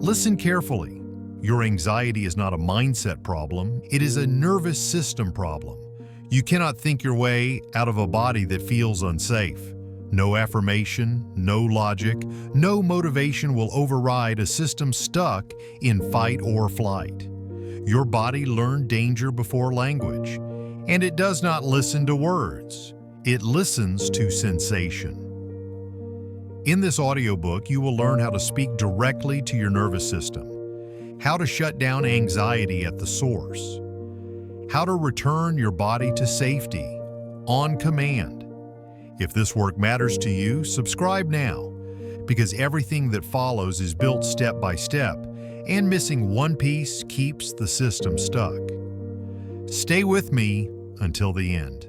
Listen carefully. Your anxiety is not a mindset problem, it is a nervous system problem. You cannot think your way out of a body that feels unsafe. No affirmation, no logic, no motivation will override a system stuck in fight or flight. Your body learned danger before language, and it does not listen to words. It listens to sensation. In this audiobook, you will learn how to speak directly to your nervous system, how to shut down anxiety at the source, how to return your body to safety on command. If this work matters to you, subscribe now, because everything that follows is built step by step, and missing one piece keeps the system stuck. Stay with me until the end.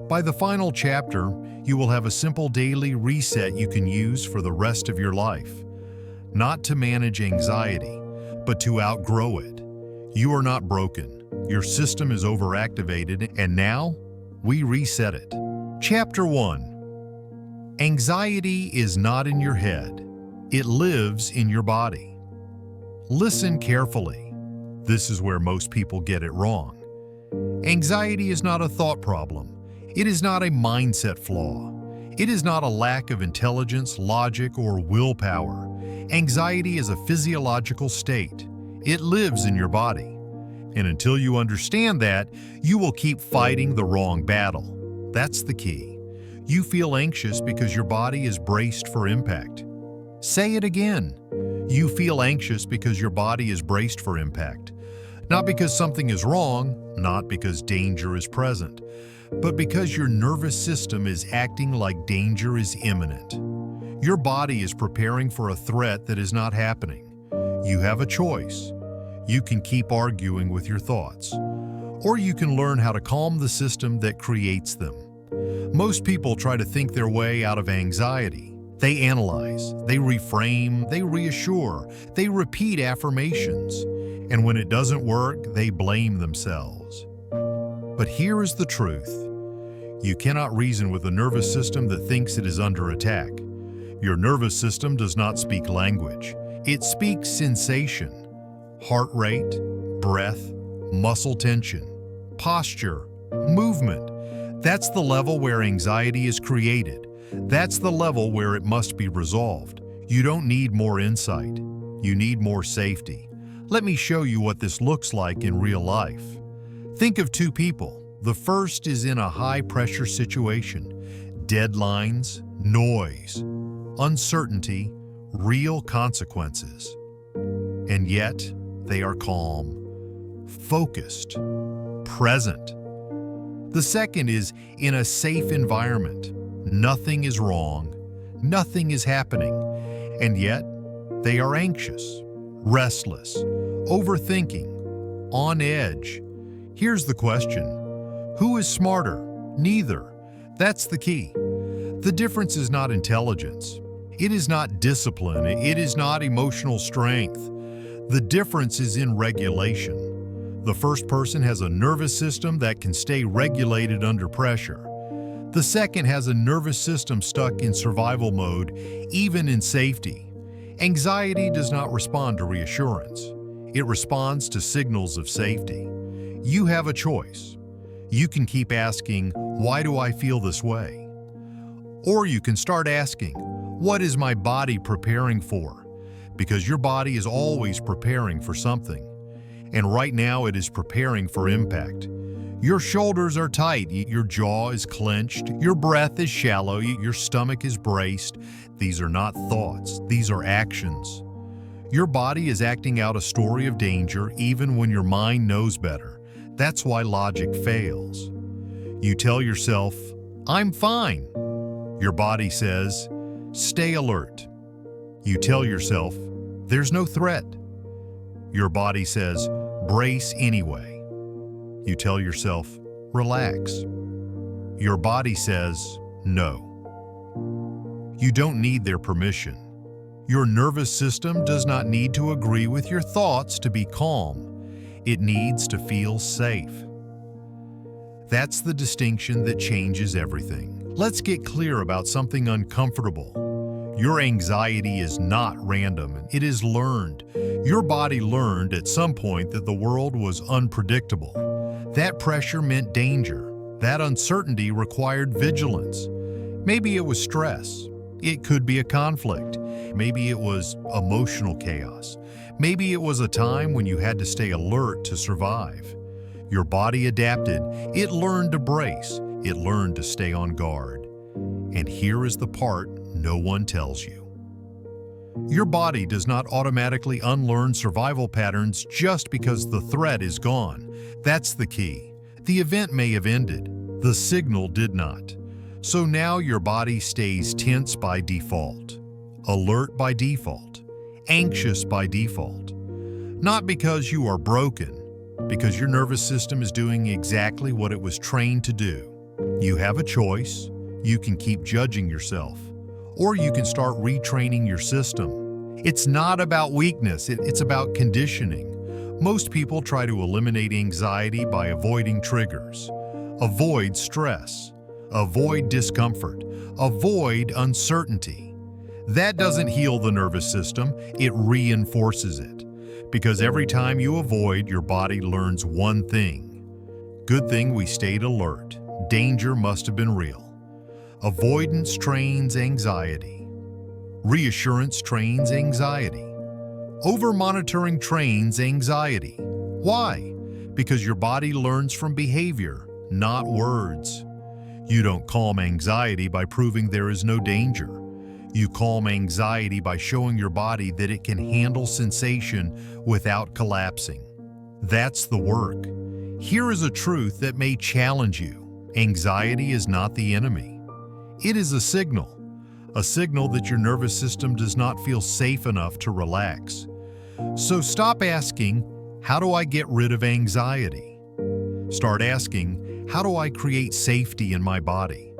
By the final chapter, you will have a simple daily reset you can use for the rest of your life. Not to manage anxiety, but to outgrow it. You are not broken. Your system is overactivated, and now we reset it. Chapter 1. Anxiety is not in your head. It lives in your body. Listen carefully. This is where most people get it wrong. Anxiety is not a thought problem. It is not a mindset flaw. It is not a lack of intelligence, logic, or willpower. Anxiety is a physiological state. It lives in your body. And until you understand that, you will keep fighting the wrong battle. That's the key. You feel anxious because your body is braced for impact. Say it again. You feel anxious because your body is braced for impact. Not because something is wrong, not because danger is present, but because your nervous system is acting like danger is imminent. Your body is preparing for a threat that is not happening. You have a choice. You can keep arguing with your thoughts, or you can learn how to calm the system that creates them. Most people try to think their way out of anxiety. They analyze, they reframe, they reassure, they repeat affirmations, and when it doesn't work, they blame themselves. But here is the truth. You cannot reason with a nervous system that thinks it is under attack. Your nervous system does not speak language. It speaks sensation, heart rate, breath, muscle tension, posture, movement. That's the level where anxiety is created. That's the level where it must be resolved. You don't need more insight. You need more safety. Let me show you what this looks like in real life. Think of two people. The first is in a high-pressure situation. Deadlines, noise, uncertainty, real consequences. And yet, they are calm, focused, present. The second is in a safe environment. Nothing is wrong, nothing is happening, and yet they are anxious, restless, overthinking, on edge. Here's the question: who is smarter? Neither. That's the key. The difference is not intelligence. It is not discipline. It is not emotional strength. The difference is in regulation. The first person has a nervous system that can stay regulated under pressure. The second has a nervous system stuck in survival mode, even in safety. Anxiety does not respond to reassurance. It responds to signals of safety. You have a choice. You can keep asking, "Why do I feel this way?" Or you can start asking, "What is my body preparing for?" Because your body is always preparing for something. And right now it is preparing for impact. Your shoulders are tight, your jaw is clenched, your breath is shallow, your stomach is braced. These are not thoughts, these are actions. Your body is acting out a story of danger even when your mind knows better. That's why logic fails. You tell yourself, "I'm fine." Your body says, "Stay alert." You tell yourself, "There's no threat." Your body says, "Brace anyway." You tell yourself, "Relax." Your body says, "No." You don't need their permission. Your nervous system does not need to agree with your thoughts to be calm. It needs to feel safe. That's the distinction that changes everything. Let's get clear about something uncomfortable. Your anxiety is not random, it is learned. Your body learned at some point that the world was unpredictable. That pressure meant danger. That uncertainty required vigilance. Maybe it was stress. It could be a conflict. Maybe it was emotional chaos. Maybe it was a time when you had to stay alert to survive. Your body adapted. It learned to brace. It learned to stay on guard. And here is the part no one tells you. Your body does not automatically unlearn survival patterns just because the threat is gone. That's the key. The event may have ended. The signal did not. So now your body stays tense by default, alert by default, anxious by default. Not because you are broken, because your nervous system is doing exactly what it was trained to do. You have a choice. You can keep judging yourself, or you can start retraining your system. It's not about weakness, it's about conditioning. Most people try to eliminate anxiety by avoiding triggers. Avoid stress. Avoid discomfort. Avoid uncertainty. That doesn't heal the nervous system, it reinforces it. Because every time you avoid, your body learns one thing. Good thing we stayed alert. Danger must have been real. Avoidance trains anxiety. Reassurance trains anxiety. Over-monitoring trains anxiety. Why? Because your body learns from behavior, not words. You don't calm anxiety by proving there is no danger. You calm anxiety by showing your body that it can handle sensation without collapsing. That's the work. Here is a truth that may challenge you. Anxiety is not the enemy. It is a signal that your nervous system does not feel safe enough to relax. So stop asking, how do I get rid of anxiety? Start asking, how do I create safety in my body?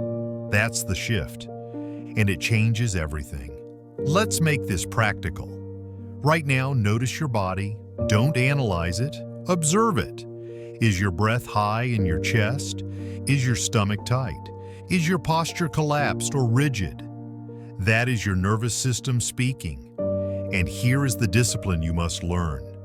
That's the shift, and it changes everything. Let's make this practical. Right now, notice your body. Don't analyze it. Observe it. Is your breath high in your chest? Is your stomach tight? Is your posture collapsed or rigid? That is your nervous system speaking. And here is the discipline you must learn.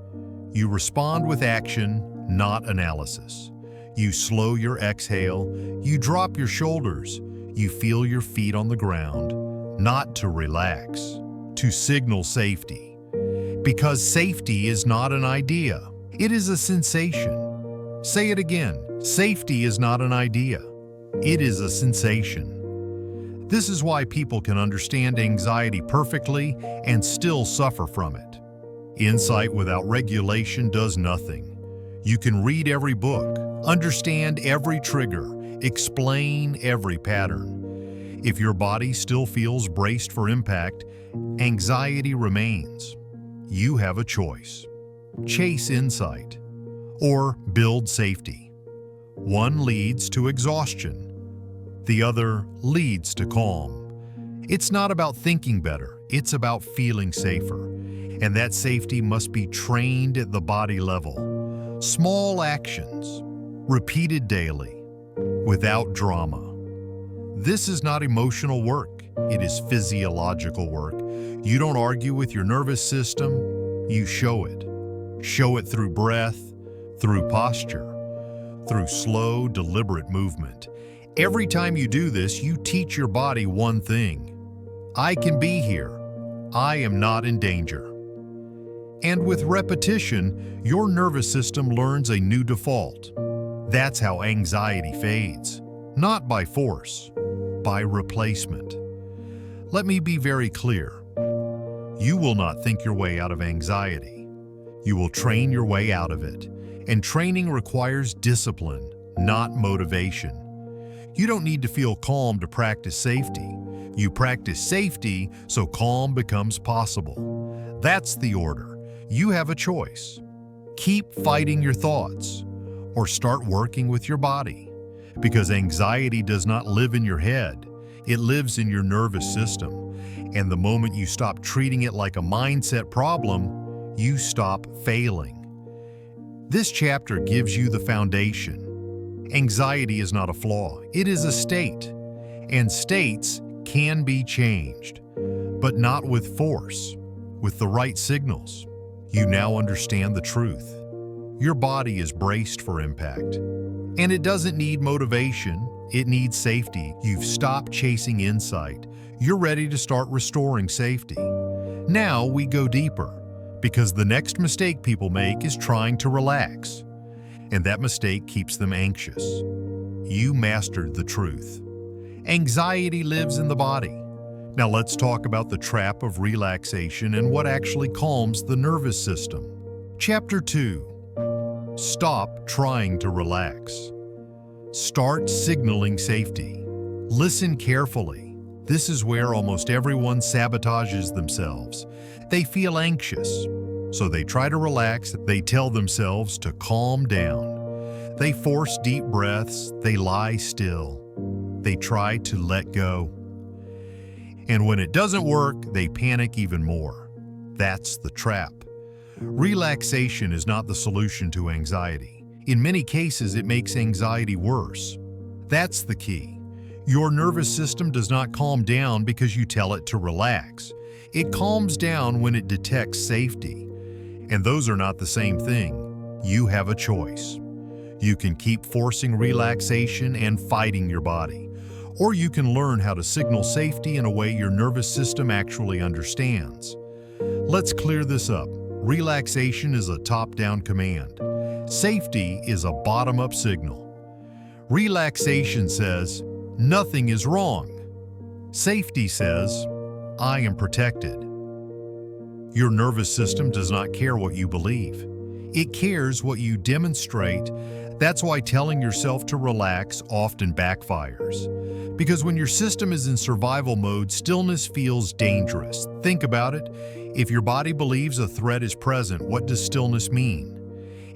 You respond with action, not analysis. You slow your exhale, you drop your shoulders, you feel your feet on the ground, not to relax, to signal safety. Because safety is not an idea, it is a sensation. Say it again, safety is not an idea, it is a sensation. This is why people can understand anxiety perfectly and still suffer from it. Insight without regulation does nothing. You can read every book, understand every trigger, explain every pattern. If your body still feels braced for impact, anxiety remains. You have a choice. Chase insight or build safety. One leads to exhaustion. The other leads to calm. It's not about thinking better, it's about feeling safer. And that safety must be trained at the body level. Small actions, repeated daily, without drama. This is not emotional work, it is physiological work. You don't argue with your nervous system, you show it. Show it through breath, through posture, through slow, deliberate movement. Every time you do this, you teach your body one thing. I can be here. I am not in danger. And with repetition, your nervous system learns a new default. That's how anxiety fades. Not by force, by replacement. Let me be very clear. You will not think your way out of anxiety. You will train your way out of it. And training requires discipline, not motivation. You don't need to feel calm to practice safety. You practice safety so calm becomes possible. That's the order. You have a choice. Keep fighting your thoughts or start working with your body. Because anxiety does not live in your head. It lives in your nervous system. And the moment you stop treating it like a mindset problem, you stop failing. This chapter gives you the foundation. Anxiety is not a flaw, it is a state. And states can be changed. but not with force, with the right signals. You now understand the truth. Your body is braced for impact. And it doesn't need motivation, it needs safety. You've stopped chasing insight. You're ready to start restoring safety. Now we go deeper, because the next mistake people make is trying to relax. And that mistake keeps them anxious. You mastered the truth. Anxiety lives in the body. Now let's talk about the trap of relaxation and what actually calms the nervous system. Chapter 2. Stop trying to relax. Start signaling safety. Listen carefully. This is where almost everyone sabotages themselves. They feel anxious, so they try to relax. They tell themselves to calm down. They force deep breaths. They lie still. They try to let go. And when it doesn't work, they panic even more. That's the trap. Relaxation is not the solution to anxiety. In many cases, it makes anxiety worse. That's the key. Your nervous system does not calm down because you tell it to relax. It calms down when it detects safety. And those are not the same thing. You have a choice. You can keep forcing relaxation and fighting your body. Or you can learn how to signal safety in a way your nervous system actually understands. Let's clear this up. Relaxation is a top-down command. Safety is a bottom-up signal. Relaxation says, nothing is wrong. Safety says, I am protected. Your nervous system does not care what you believe. It cares what you demonstrate. That's why telling yourself to relax often backfires. Because when your system is in survival mode, stillness feels dangerous. Think about it. If your body believes a threat is present, what does stillness mean?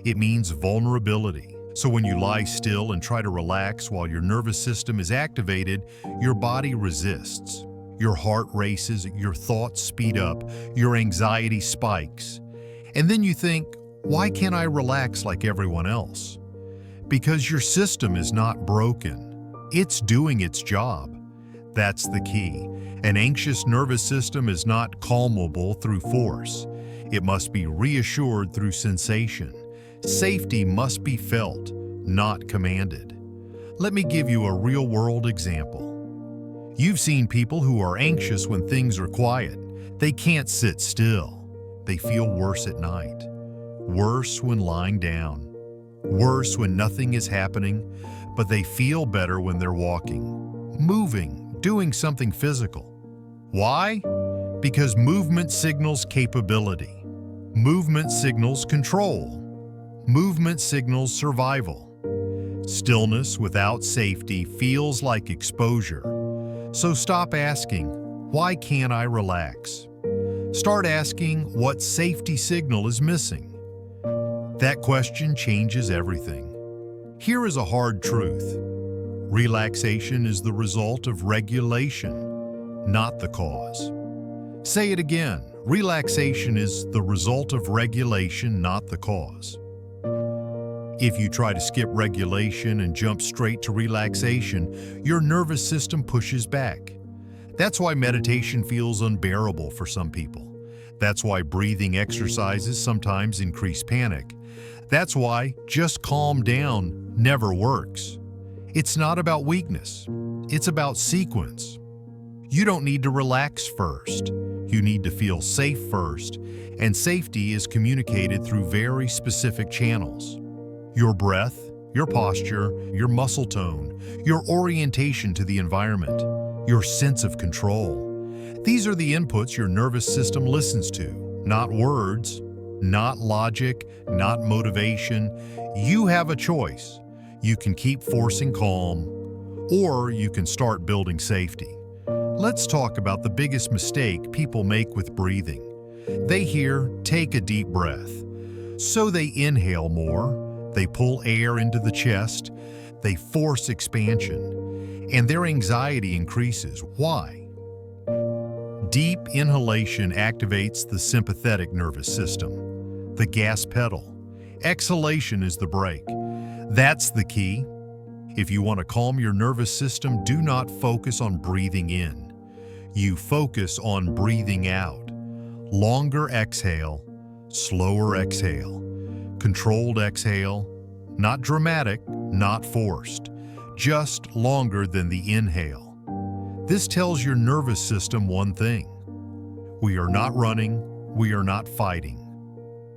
It means vulnerability. So when you lie still and try to relax while your nervous system is activated, your body resists. Your heart races, your thoughts speed up, your anxiety spikes. And then you think, why can't I relax like everyone else? Because your system is not broken. It's doing its job. That's the key. An anxious nervous system is not calmable through force. It must be reassured through sensation. Safety must be felt, not commanded. Let me give you a real-world example. You've seen people who are anxious when things are quiet. They can't sit still. They feel worse at night. Worse when lying down. Worse when nothing is happening, but they feel better when they're walking, moving, doing something physical. Why? Because movement signals capability. Movement signals control. Movement signals survival. Stillness without safety feels like exposure. So stop asking, why can't I relax? Start asking, what safety signal is missing? That question changes everything. Here is a hard truth. Relaxation is the result of regulation, not the cause. Say it again. Relaxation is the result of regulation, not the cause. If you try to skip regulation and jump straight to relaxation, your nervous system pushes back. That's why meditation feels unbearable for some people. That's why breathing exercises sometimes increase panic. That's why just calm down never works. It's not about weakness. It's about sequence. You don't need to relax first. You need to feel safe first, and safety is communicated through very specific channels. Your breath, your posture, your muscle tone, your orientation to the environment, your sense of control. These are the inputs your nervous system listens to, not words, not logic, not motivation. You have a choice. You can keep forcing calm, or you can start building safety. Let's talk about the biggest mistake people make with breathing. They hear, take a deep breath. So they inhale more, they pull air into the chest, they force expansion, and their anxiety increases. Why? Deep inhalation activates the sympathetic nervous system, the gas pedal. Exhalation is the brake. That's the key. If you want to calm your nervous system, do not focus on breathing in. You focus on breathing out. Longer exhale, slower exhale. Controlled exhale, not dramatic, not forced, just longer than the inhale. This tells your nervous system one thing: we are not running, we are not fighting.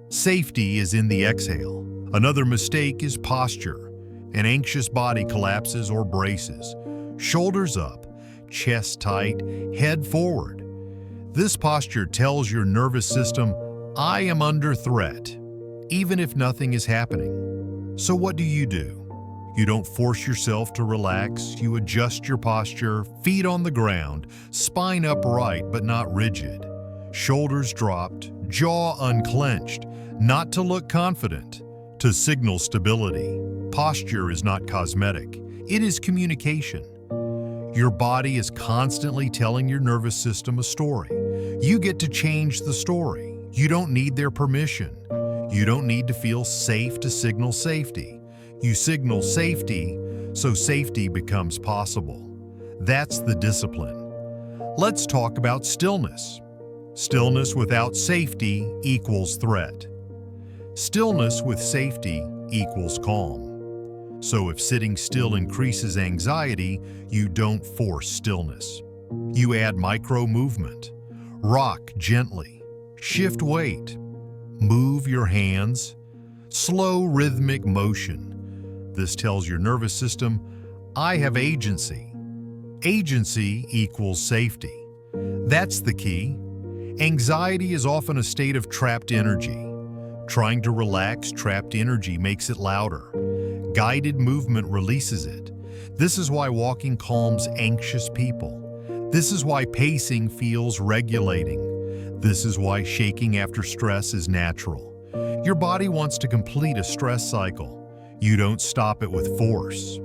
Safety is in the exhale. Another mistake is posture. An anxious body collapses or braces. Shoulders up, chest tight, head forward. This posture tells your nervous system, I am under threat, even if nothing is happening. So what do? You don't force yourself to relax. You adjust your posture, feet on the ground, spine upright but not rigid. Shoulders dropped, jaw unclenched, not to look confident, to signal stability. Posture is not cosmetic, it is communication. Your body is constantly telling your nervous system a story. You get to change the story. You don't need their permission. You don't need to feel safe to signal safety. You signal safety, so safety becomes possible. That's the discipline. Let's talk about stillness. Stillness without safety equals threat. Stillness with safety equals calm. So if sitting still increases anxiety, you don't force stillness. You add micro movement. Rock gently. Shift weight. Move your hands. Slow rhythmic motion. This tells your nervous system, I have agency. Agency equals safety. That's the key. Anxiety is often a state of trapped energy. Trying to relax trapped energy makes it louder. Guided movement releases it. This is why walking calms anxious people. This is why pacing feels regulating. This is why shaking after stress is natural. Your body wants to complete a stress cycle. You don't stop it with force.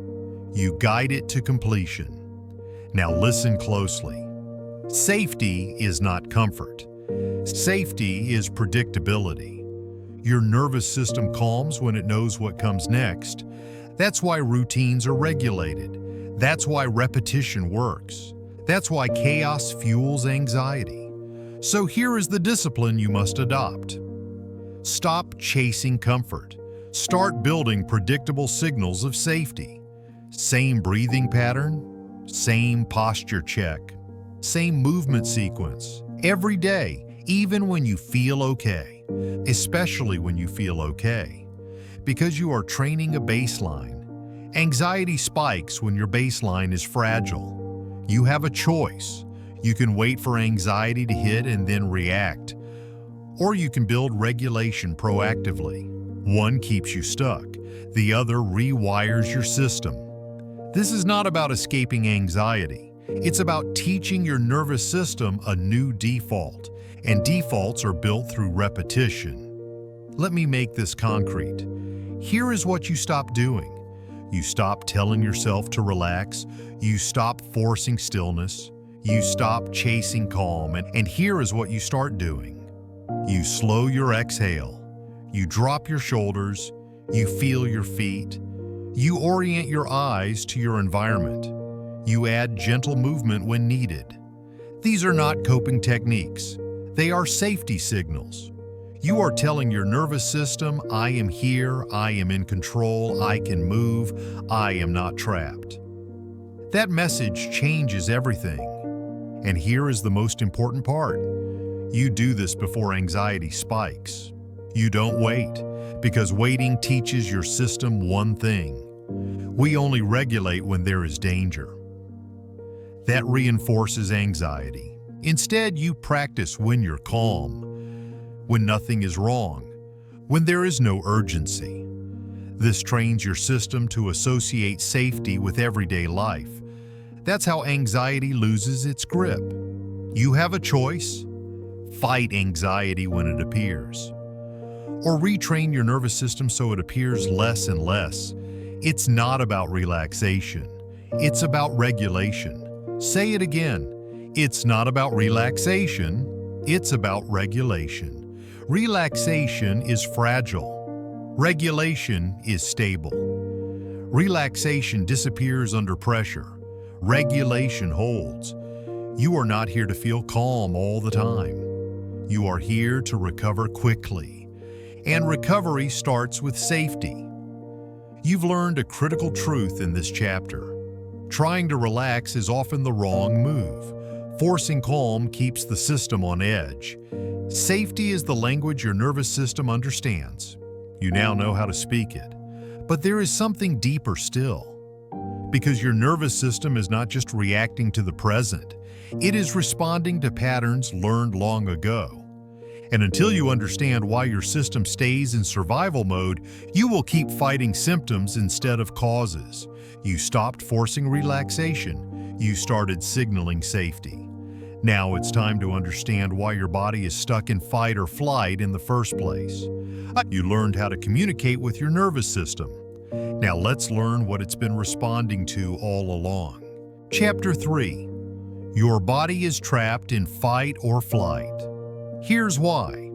You guide it to completion. Now listen closely. Safety is not comfort. Safety is predictability. Your nervous system calms when it knows what comes next. That's why routines are regulated. That's why repetition works. That's why chaos fuels anxiety. So here is the discipline you must adopt. Stop chasing comfort. Start building predictable signals of safety. Same breathing pattern, same posture check, same movement sequence. Every day, even when you feel okay, especially when you feel okay, because you are training a baseline. Anxiety spikes when your baseline is fragile. You have a choice. You can wait for anxiety to hit and then react, or you can build regulation proactively. One keeps you stuck, the other rewires your system. This is not about escaping anxiety. It's about teaching your nervous system a new default, and defaults are built through repetition. Let me make this concrete. Here is what you stop doing. You stop telling yourself to relax. You stop forcing stillness. You stop chasing calm. And here is what you start doing. You slow your exhale. You drop your shoulders. You feel your feet. You orient your eyes to your environment. You add gentle movement when needed. These are not coping techniques. They are safety signals. You are telling your nervous system, I am here, I am in control, I can move, I am not trapped. That message changes everything. And here is the most important part. You do this before anxiety spikes. You don't wait, because waiting teaches your system one thing. We only regulate when there is danger. That reinforces anxiety. Instead, you practice when you're calm, when nothing is wrong, when there is no urgency. This trains your system to associate safety with everyday life. That's how anxiety loses its grip. You have a choice. Fight anxiety when it appears, or retrain your nervous system so it appears less and less. It's not about relaxation. It's about regulation. Say it again. It's not about relaxation. It's about regulation. Relaxation is fragile. Regulation is stable. Relaxation disappears under pressure. Regulation holds. You are not here to feel calm all the time. You are here to recover quickly. And recovery starts with safety. You've learned a critical truth in this chapter. Trying to relax is often the wrong move. Forcing calm keeps the system on edge. Safety is the language your nervous system understands. You now know how to speak it. But there is something deeper still. Because your nervous system is not just reacting to the present, it is responding to patterns learned long ago. And until you understand why your system stays in survival mode, you will keep fighting symptoms instead of causes. You stopped forcing relaxation. You started signaling safety. Now it's time to understand why your body is stuck in fight or flight in the first place. You learned how to communicate with your nervous system. Now let's learn what it's been responding to all along. Chapter 3. Your body is trapped in fight or flight. Here's why.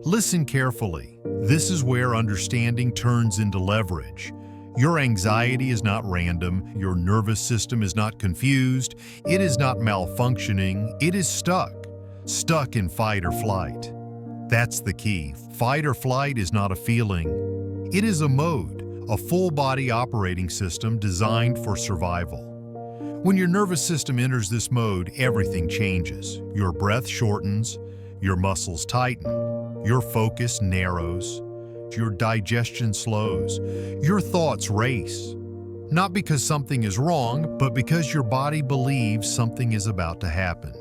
Listen carefully. This is where understanding turns into leverage. Your anxiety is not random. Your nervous system is not confused. It is not malfunctioning. It is stuck in fight or flight. That's the key. Fight or flight is not a feeling. It is a mode. A full-body operating system designed for survival. When your nervous system enters this mode, everything changes. Your breath shortens, your muscles tighten, your focus narrows, your digestion slows, your thoughts race. Not because something is wrong, but because your body believes something is about to happen.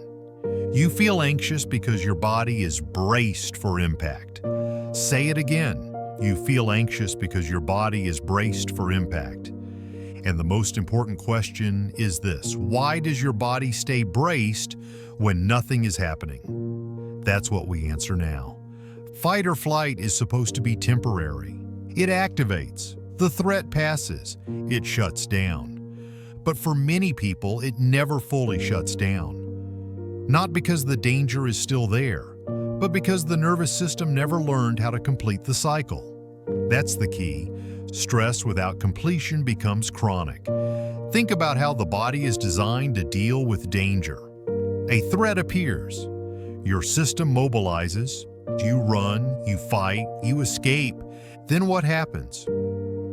You feel anxious because your body is braced for impact. Say it again. You feel anxious because your body is braced for impact. And the most important question is this: why does your body stay braced when nothing is happening? That's what we answer now. Fight or flight is supposed to be temporary. It activates. The threat passes. It shuts down. But for many people, it never fully shuts down. Not because the danger is still there, but because the nervous system never learned how to complete the cycle. That's the key. Stress without completion becomes chronic. Think about how the body is designed to deal with danger. A threat appears. Your system mobilizes. You run, you fight, you escape. Then what happens?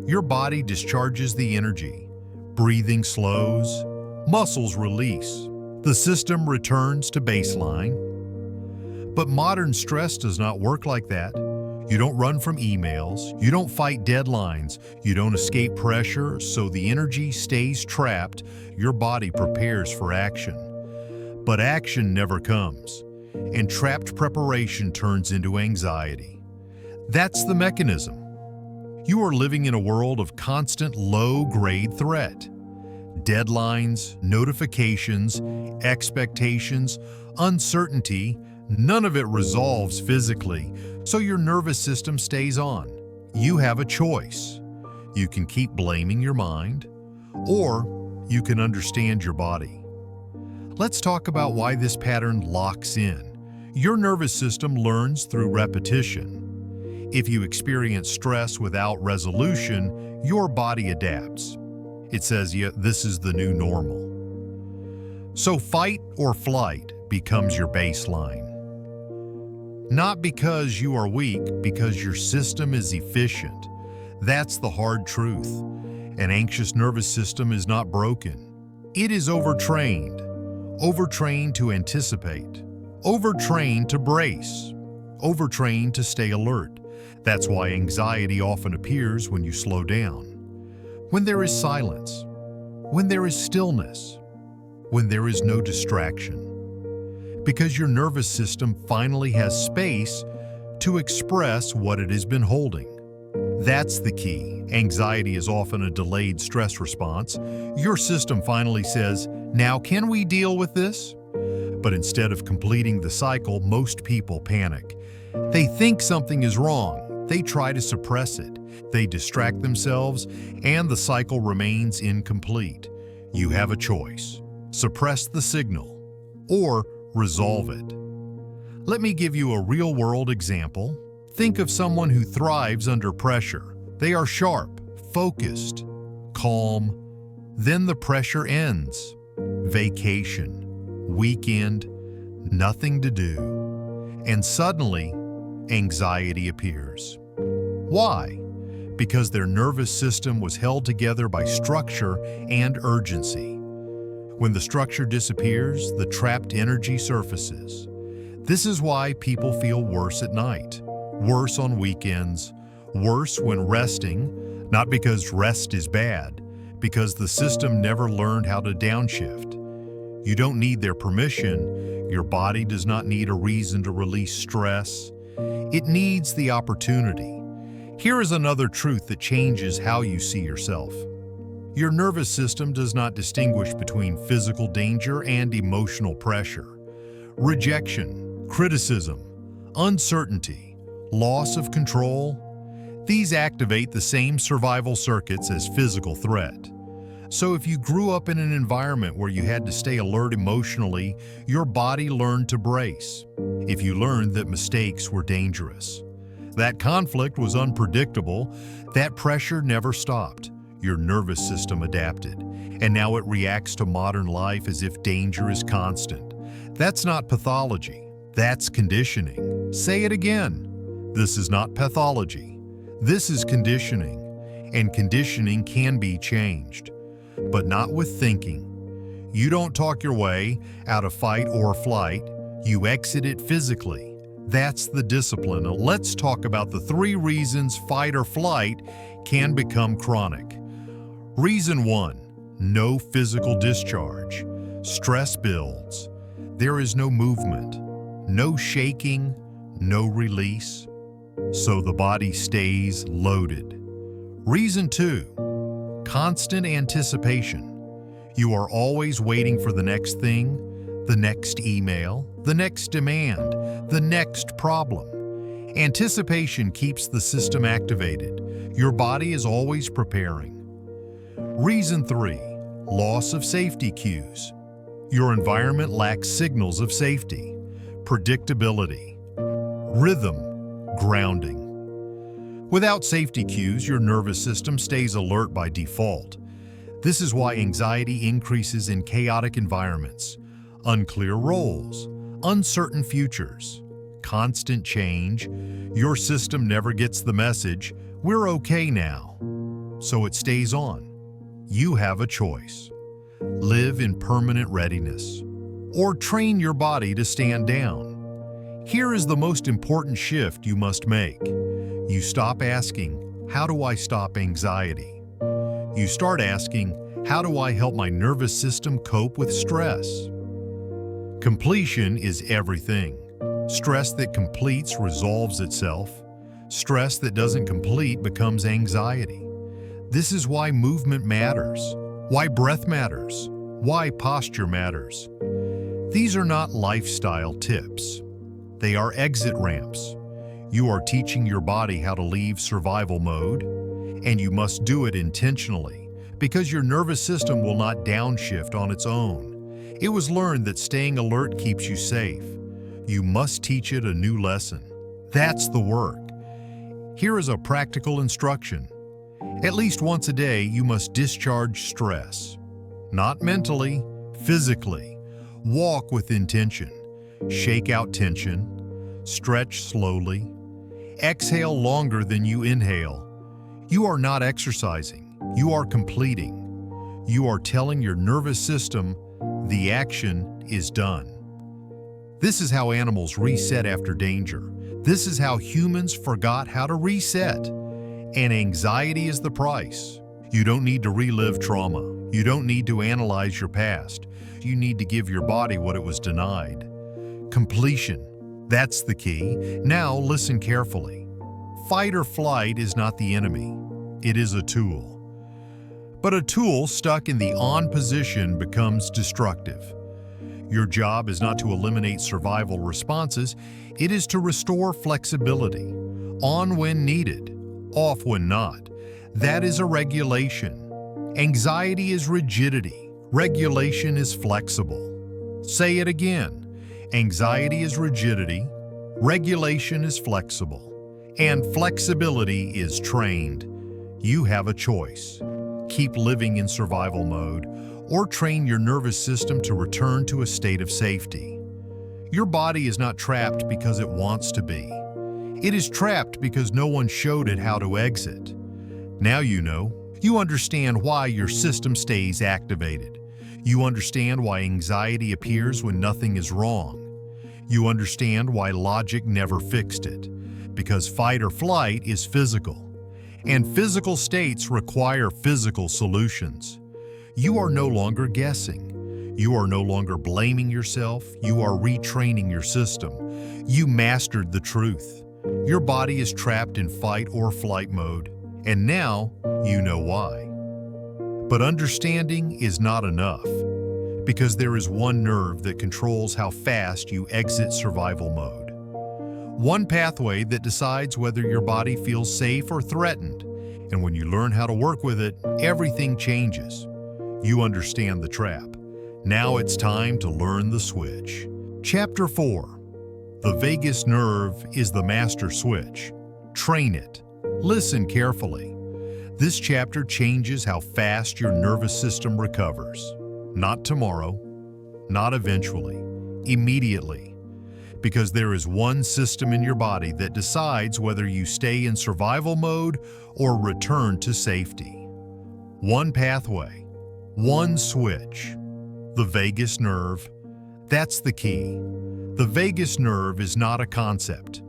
Your body discharges the energy. Breathing slows. Muscles release. The system returns to baseline. But modern stress does not work like that. You don't run from emails, you don't fight deadlines, you don't escape pressure, so the energy stays trapped. Your body prepares for action. But action never comes, and trapped preparation turns into anxiety. That's the mechanism. You are living in a world of constant low-grade threat. Deadlines, notifications, expectations, uncertainty, none of it resolves physically, so your nervous system stays on. You have a choice. You can keep blaming your mind, or you can understand your body. Let's talk about why this pattern locks in. Your nervous system learns through repetition. If you experience stress without resolution, your body adapts. It says, yeah, this is the new normal. So fight or flight becomes your baseline. Not because you are weak, because your system is efficient. That's the hard truth. An anxious nervous system is not broken. It is overtrained. Overtrained to anticipate. Overtrained to brace. Overtrained to stay alert. That's why anxiety often appears when you slow down. When there is silence. When there is stillness. When there is no distraction. Because your nervous system finally has space to express what it has been holding. That's the key. Anxiety is often a delayed stress response. Your system finally says, now can we deal with this? But instead of completing the cycle, most people panic. They think something is wrong. They try to suppress it. They distract themselves, and the cycle remains incomplete. You have a choice. Suppress the signal, or resolve it. Let me give you a real-world example. Think of someone who thrives under pressure. They are sharp, focused, calm. Then the pressure ends. Vacation. weekend, nothing to do, and suddenly anxiety appears. Why? Because their nervous system was held together by structure and urgency. When the structure disappears, the trapped energy surfaces. This is why people feel worse at night, worse on weekends, worse when resting, not because rest is bad, because the system never learned how to downshift. You don't need their permission. Your body does not need a reason to release stress. It needs the opportunity. Here is another truth that changes how you see yourself. Your nervous system does not distinguish between physical danger and emotional pressure. Rejection, criticism, uncertainty, loss of control, these activate the same survival circuits as physical threat. So if you grew up in an environment where you had to stay alert emotionally, your body learned to brace. If you learned that mistakes were dangerous, that conflict was unpredictable, that pressure never stopped, your nervous system adapted, and now it reacts to modern life as if danger is constant. That's not pathology, that's conditioning. Say it again. This is not pathology. This is conditioning, and conditioning can be changed, but not with thinking. You don't talk your way out of fight or flight, you exit it physically. That's the discipline. Now let's talk about the 3 reasons fight or flight can become chronic. Reason 1, no physical discharge. Stress builds. There is no movement, no shaking, no release. So the body stays loaded. Reason 2, constant anticipation. You are always waiting for the next thing, the next email, the next demand, the next problem. Anticipation keeps the system activated. Your body is always preparing. Reason 3, loss of safety cues. Your environment lacks signals of safety, predictability, rhythm, grounding. Without safety cues, your nervous system stays alert by default. This is why anxiety increases in chaotic environments, unclear roles, uncertain futures, constant change. Your system never gets the message, "We're okay now." So it stays on. You have a choice. Live in permanent readiness, or train your body to stand down. Here is the most important shift you must make. You stop asking, "How do I stop anxiety?" You start asking, "How do I help my nervous system cope with stress?" Completion is everything. Stress that completes resolves itself. Stress that doesn't complete becomes anxiety. This is why movement matters, why breath matters, why posture matters. These are not lifestyle tips. They are exit ramps. You are teaching your body how to leave survival mode, and you must do it intentionally because your nervous system will not downshift on its own. It was learned that staying alert keeps you safe. You must teach it a new lesson. That's the work. Here is a practical instruction. At least once a day, you must discharge stress. Not mentally, physically. Walk with intention. Shake out tension. Stretch slowly. Exhale longer than you inhale. You are not exercising. You are completing. You are telling your nervous system, the action is done. This is how animals reset after danger. This is how humans forgot how to reset. And anxiety is the price. You don't need to relive trauma. You don't need to analyze your past. You need to give your body what it was denied. Completion. That's the key. Now listen carefully. Fight or flight is not the enemy. It is a tool. But a tool stuck in the on position becomes destructive. Your job is not to eliminate survival responses. It is to restore flexibility. On when needed, off when not. That is a regulation. Anxiety is rigidity. Regulation is flexible. Say it again. Anxiety is rigidity. Regulation is flexible. And flexibility is trained. You have a choice. Keep living in survival mode, or train your nervous system to return to a state of safety. Your body is not trapped because it wants to be. It is trapped because no one showed it how to exit. Now you know. You understand why your system stays activated. You understand why anxiety appears when nothing is wrong. You understand why logic never fixed it. Because fight or flight is physical. And physical states require physical solutions. You are no longer guessing. You are no longer blaming yourself. You are retraining your system. You mastered the truth. Your body is trapped in fight or flight mode. And now, you know why. But understanding is not enough, because there is one nerve that controls how fast you exit survival mode. One pathway that decides whether your body feels safe or threatened. And when you learn how to work with it, everything changes. You understand the trap. Now it's time to learn the switch. Chapter 4. The vagus nerve is the master switch. Train it. Listen carefully. This chapter changes how fast your nervous system recovers. Not tomorrow, not eventually, immediately. Because there is one system in your body that decides whether you stay in survival mode or return to safety. One pathway, one switch. The vagus nerve. That's the key. The vagus nerve is not a concept.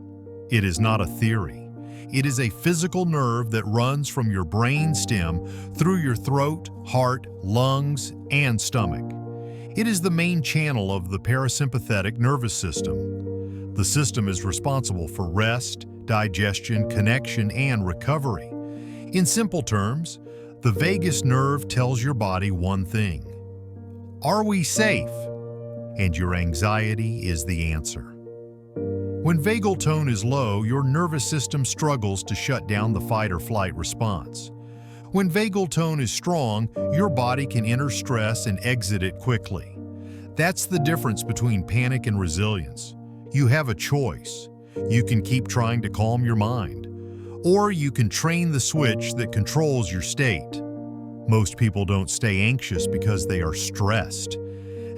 It is not a theory. It is a physical nerve that runs from your brain stem through your throat, heart, lungs, and stomach. It is the main channel of the parasympathetic nervous system. The system is responsible for rest, digestion, connection, and recovery. In simple terms, the vagus nerve tells your body one thing: are we safe? And your anxiety is the answer. When vagal tone is low, your nervous system struggles to shut down the fight or flight response. When vagal tone is strong, your body can enter stress and exit it quickly. That's the difference between panic and resilience. You have a choice. You can keep trying to calm your mind, or you can train the switch that controls your state. Most people don't stay anxious because they are stressed.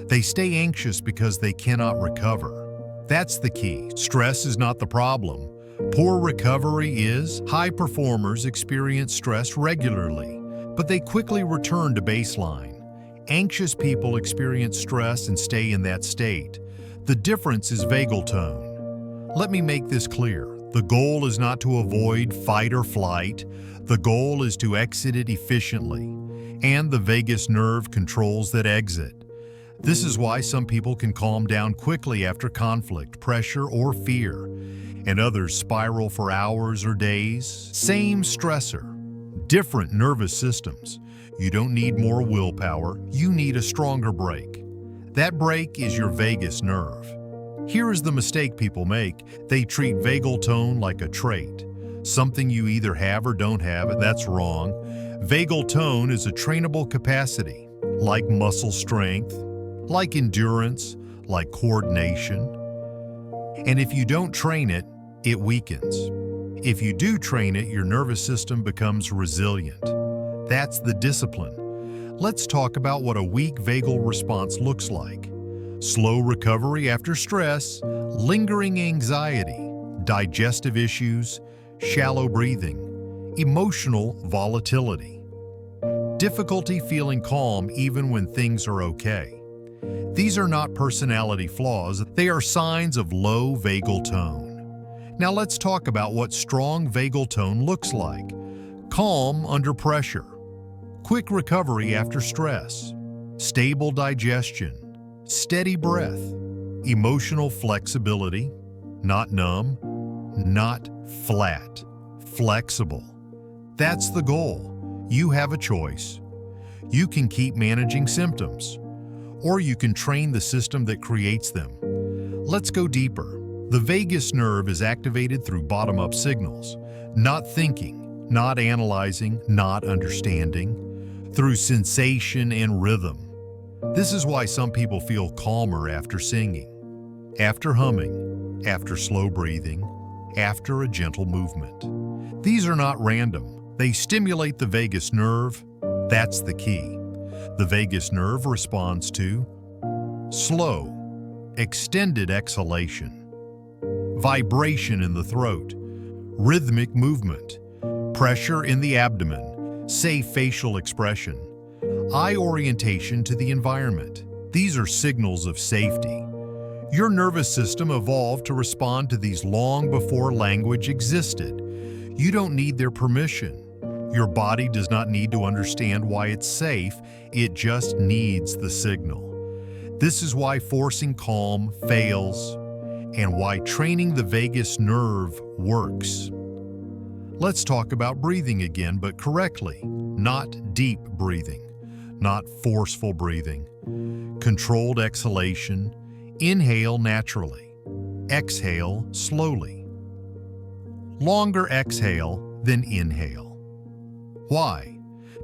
They stay anxious because they cannot recover. That's the key. Stress is not the problem. Poor recovery is. High performers experience stress regularly, but they quickly return to baseline. Anxious people experience stress and stay in that state. The difference is vagal tone. Let me make this clear. The goal is not to avoid fight or flight. The goal is to exit it efficiently. And the vagus nerve controls that exit. This is why some people can calm down quickly after conflict, pressure, or fear, and others spiral for hours or days. Same stressor, different nervous systems. You don't need more willpower, you need a stronger brake. That brake is your vagus nerve. Here is the mistake people make. They treat vagal tone like a trait, something you either have or don't have, and that's wrong. Vagal tone is a trainable capacity, like muscle strength, like endurance, like coordination. And if you don't train it, it weakens. If you do train it, your nervous system becomes resilient. That's the discipline. Let's talk about what a weak vagal response looks like. Slow recovery after stress, lingering anxiety, digestive issues, shallow breathing, emotional volatility, difficulty feeling calm even when things are okay. These are not personality flaws, they are signs of low vagal tone. Now let's talk about what strong vagal tone looks like. Calm under pressure, quick recovery after stress, stable digestion, steady breath, emotional flexibility, not numb, not flat, flexible. That's the goal. You have a choice. You can keep managing symptoms, or you can train the system that creates them. Let's go deeper. The vagus nerve is activated through bottom-up signals, not thinking, not analyzing, not understanding, through sensation and rhythm. This is why some people feel calmer after singing, after humming, after slow breathing, after a gentle movement. These are not random. They stimulate the vagus nerve. That's the key. The vagus nerve responds to slow, extended exhalation, vibration in the throat, rhythmic movement, pressure in the abdomen, safe facial expression, eye orientation to the environment. These are signals of safety. Your nervous system evolved to respond to these long before language existed. You don't need their permission. Your body does not need to understand why it's safe, it just needs the signal. This is why forcing calm fails and why training the vagus nerve works. Let's talk about breathing again, but correctly, not deep breathing, not forceful breathing. Controlled exhalation, inhale naturally, exhale slowly. Longer exhale than inhale. Why?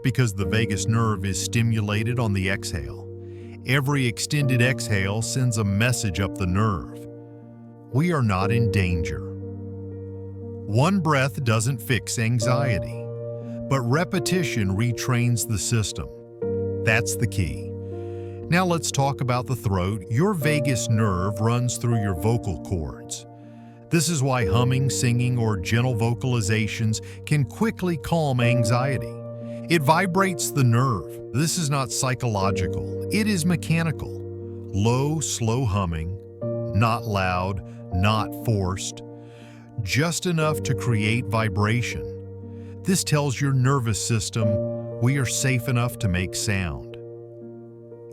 Because the vagus nerve is stimulated on the exhale. Every extended exhale sends a message up the nerve. We are not in danger. One breath doesn't fix anxiety, but repetition retrains the system. That's the key. Now let's talk about the throat. Your vagus nerve runs through your vocal cords. This is why humming, singing, or gentle vocalizations can quickly calm anxiety. It vibrates the nerve. This is not psychological, it is mechanical. Low, slow humming, not loud, not forced, just enough to create vibration. This tells your nervous system we are safe enough to make sound.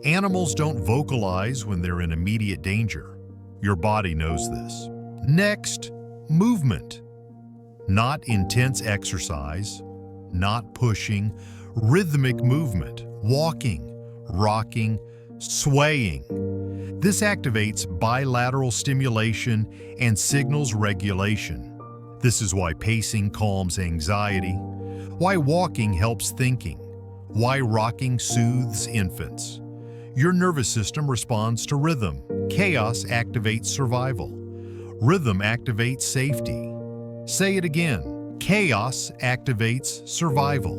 Animals don't vocalize when they're in immediate danger. Your body knows this. Next, movement. Not intense exercise, not pushing, rhythmic movement, walking, rocking, swaying. This activates bilateral stimulation and signals regulation. This is why pacing calms anxiety, why walking helps thinking, why rocking soothes infants. Your nervous system responds to rhythm. Chaos activates survival. Rhythm activates safety. Say it again. Chaos activates survival.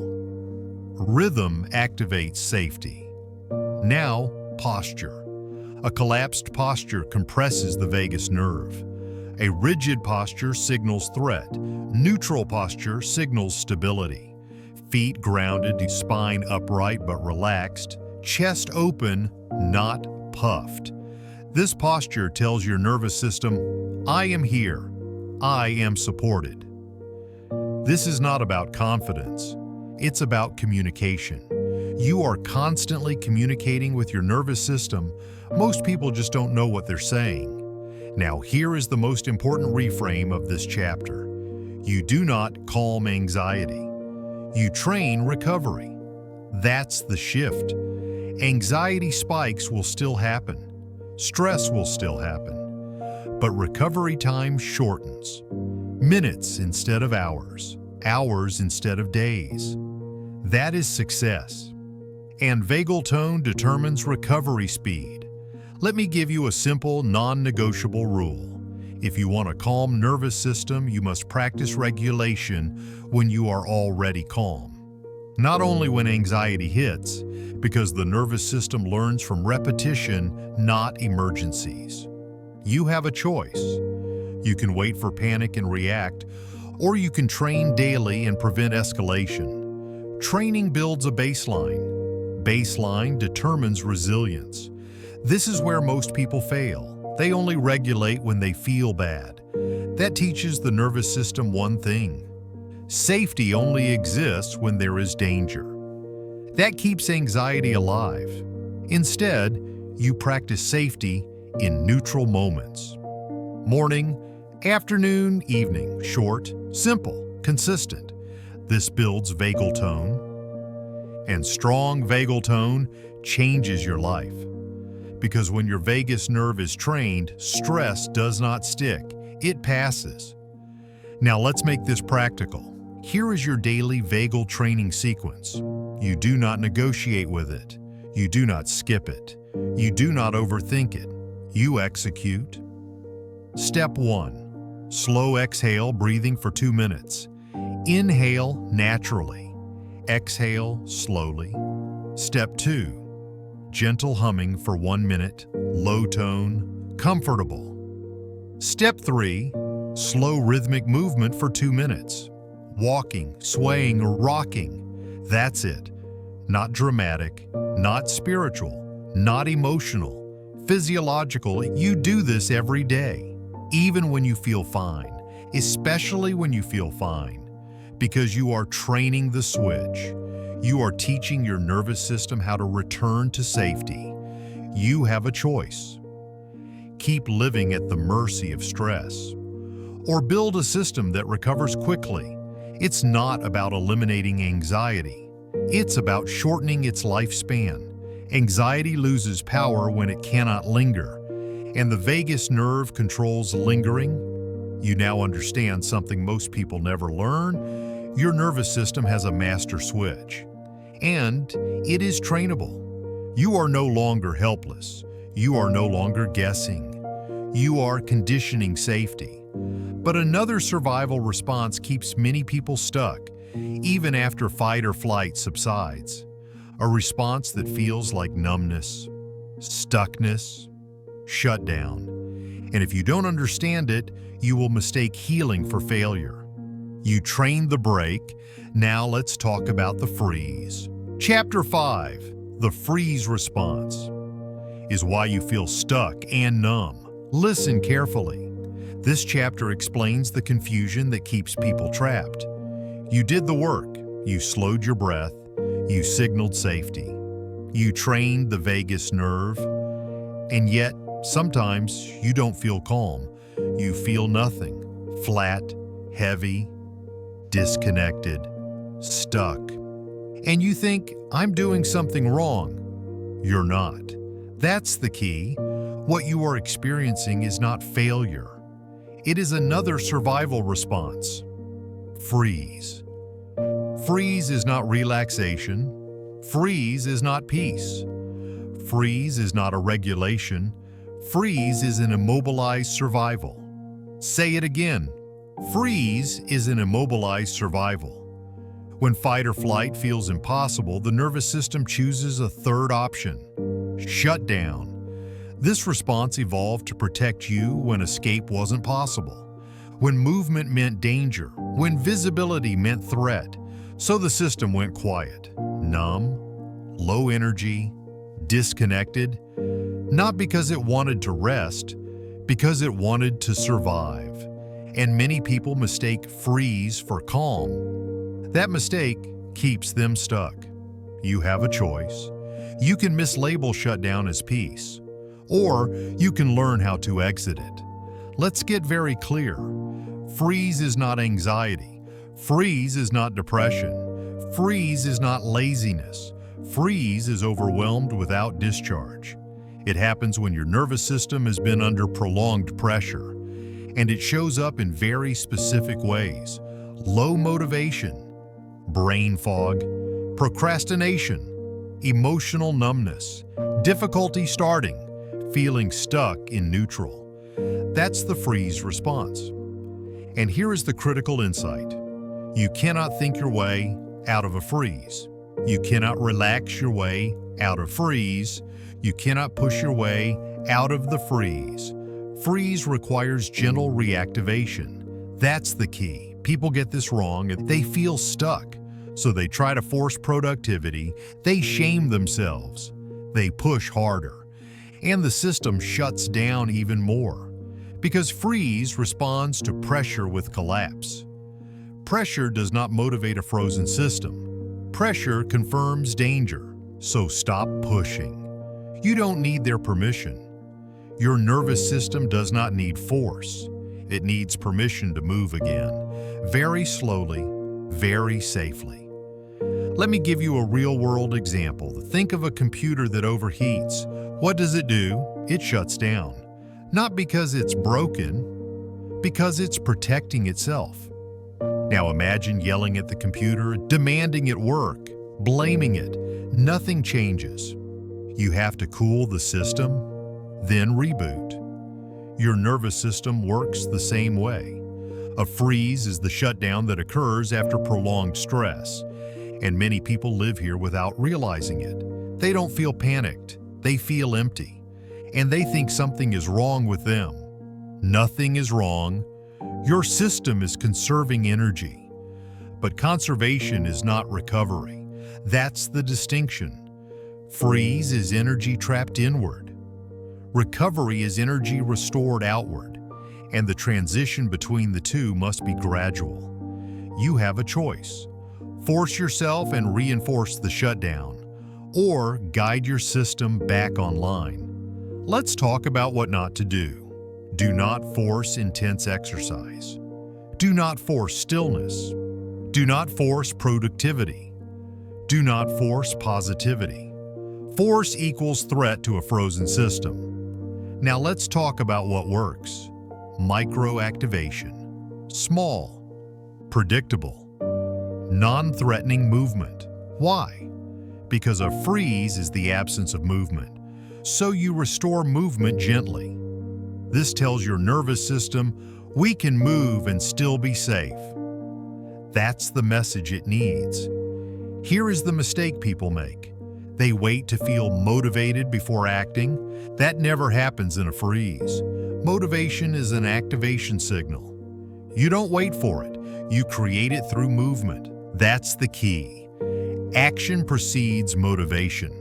Rhythm activates safety. Now, posture. A collapsed posture compresses the vagus nerve. A rigid posture signals threat. Neutral posture signals stability. Feet grounded, spine upright but relaxed. Chest open, not puffed. This posture tells your nervous system, I am here, I am supported. This is not about confidence, it's about communication. You are constantly communicating with your nervous system. Most people just don't know what they're saying. Now, here is the most important reframe of this chapter. You do not calm anxiety. You train recovery. That's the shift. Anxiety spikes will still happen. Stress will still happen, but recovery time shortens. Minutes instead of hours, hours instead of days. That is success. And vagal tone determines recovery speed. Let me give you a simple, non-negotiable rule. If you want a calm nervous system, you must practice regulation when you are already calm. Not only when anxiety hits, because the nervous system learns from repetition, not emergencies. You have a choice. You can wait for panic and react, or you can train daily and prevent escalation. Training builds a baseline. Baseline determines resilience. This is where most people fail. They only regulate when they feel bad. That teaches the nervous system one thing. Safety only exists when there is danger. That keeps anxiety alive. Instead, you practice safety in neutral moments. Morning, afternoon, evening, short, simple, consistent. This builds vagal tone. And strong vagal tone changes your life. Because when your vagus nerve is trained, stress does not stick, it passes. Now let's make this practical. Here is your daily vagal training sequence. You do not negotiate with it. You do not skip it. You do not overthink it. You execute. Step 1. Slow exhale, breathing for 2 minutes. Inhale naturally. Exhale slowly. Step 2. Gentle humming for 1 minute, low tone, comfortable. Step 3. Slow rhythmic movement for 2 minutes. Walking, swaying, or rocking. That's it. Not dramatic, not spiritual, not emotional, physiological. You do this every day, even when you feel fine, especially when you feel fine, because you are training the switch. You are teaching your nervous system how to return to safety. You have a choice. Keep living at the mercy of stress, or build a system that recovers quickly. It's not about eliminating anxiety. It's about shortening its lifespan. Anxiety loses power when it cannot linger, and the vagus nerve controls lingering. You now understand something most people never learn. Your nervous system has a master switch, and it is trainable. You are no longer helpless. You are no longer guessing. You are conditioning safety. But another survival response keeps many people stuck, even after fight or flight subsides. A response that feels like numbness, stuckness, shutdown. And if you don't understand it, you will mistake healing for failure. You trained the break. Now let's talk about the freeze. Chapter 5, the freeze response, is why you feel stuck and numb. Listen carefully. This chapter explains the confusion that keeps people trapped. You did the work. You slowed your breath. You signaled safety. You trained the vagus nerve. And yet, sometimes you don't feel calm. You feel nothing. Flat, heavy, disconnected, stuck. And you think, I'm doing something wrong. You're not. That's the key. What you are experiencing is not failure. It is another survival response. Freeze. Freeze is not relaxation. Freeze is not peace. Freeze is not a regulation. Freeze is an immobilized survival. Say it again. Freeze is an immobilized survival. When fight or flight feels impossible, the nervous system chooses a third option: shut down. This response evolved to protect you when escape wasn't possible, when movement meant danger, when visibility meant threat. So the system went quiet, numb, low energy, disconnected, not because it wanted to rest, because it wanted to survive. And many people mistake freeze for calm. That mistake keeps them stuck. You have a choice. You can mislabel shutdown as peace, or you can learn how to exit it. Let's get very clear. Freeze is not anxiety. Freeze is not depression. Freeze is not laziness. Freeze is overwhelmed without discharge. It happens when your nervous system has been under prolonged pressure, and it shows up in very specific ways: low motivation, brain fog, procrastination, emotional numbness, difficulty starting, feeling stuck in neutral. That's the freeze response. And here is the critical insight. You cannot think your way out of a freeze. You cannot relax your way out of freeze. You cannot push your way out of the freeze. Freeze requires gentle reactivation. That's the key. People get this wrong and they feel stuck. So they try to force productivity. They shame themselves. They push harder. And the system shuts down even more. Because freeze responds to pressure with collapse. Pressure does not motivate a frozen system. Pressure confirms danger. So stop pushing. You don't need their permission. Your nervous system does not need force. It needs permission to move again, very slowly, very safely. Let me give you a real-world example. Think of a computer that overheats. What does it do? It shuts down. Not because it's broken, because it's protecting itself. Now imagine yelling at the computer, demanding it work, blaming it. Nothing changes. You have to cool the system, then reboot. Your nervous system works the same way. A freeze is the shutdown that occurs after prolonged stress. And many people live here without realizing it. They don't feel panicked. They feel empty. And they think something is wrong with them. Nothing is wrong. Your system is conserving energy. But conservation is not recovery. That's the distinction. Freeze is energy trapped inward. Recovery is energy restored outward. And the transition between the two must be gradual. You have a choice. Force yourself and reinforce the shutdown, or guide your system back online. Let's talk about what not to do. Do not force intense exercise. Do not force stillness. Do not force productivity. Do not force positivity. Force equals threat to a frozen system. Now let's talk about what works. Micro-activation. Small. Predictable. Non-threatening movement. Why? Because a freeze is the absence of movement, so you restore movement gently. This tells your nervous system, we can move and still be safe. That's the message it needs. Here is the mistake people make. They wait to feel motivated before acting. That never happens in a freeze. Motivation is an activation signal. You don't wait for it. You create it through movement. That's the key. Action precedes motivation.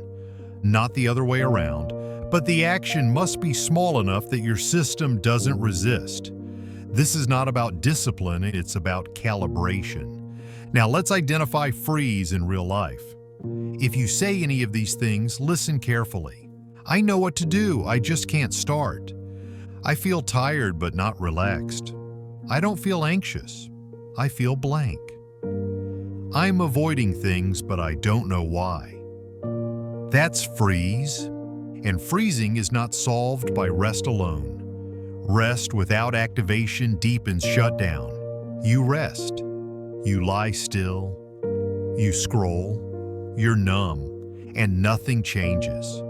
Not the other way around, but the action must be small enough that your system doesn't resist. This is not about discipline, it's about calibration. Now let's identify freeze in real life. If you say any of these things, listen carefully. I know what to do, I just can't start. I feel tired but not relaxed. I don't feel anxious. I feel blank. I'm avoiding things, but I don't know why. That's freeze. And freezing is not solved by rest alone. Rest without activation deepens shutdown. You rest. You lie still. You scroll. You're numb. And nothing changes.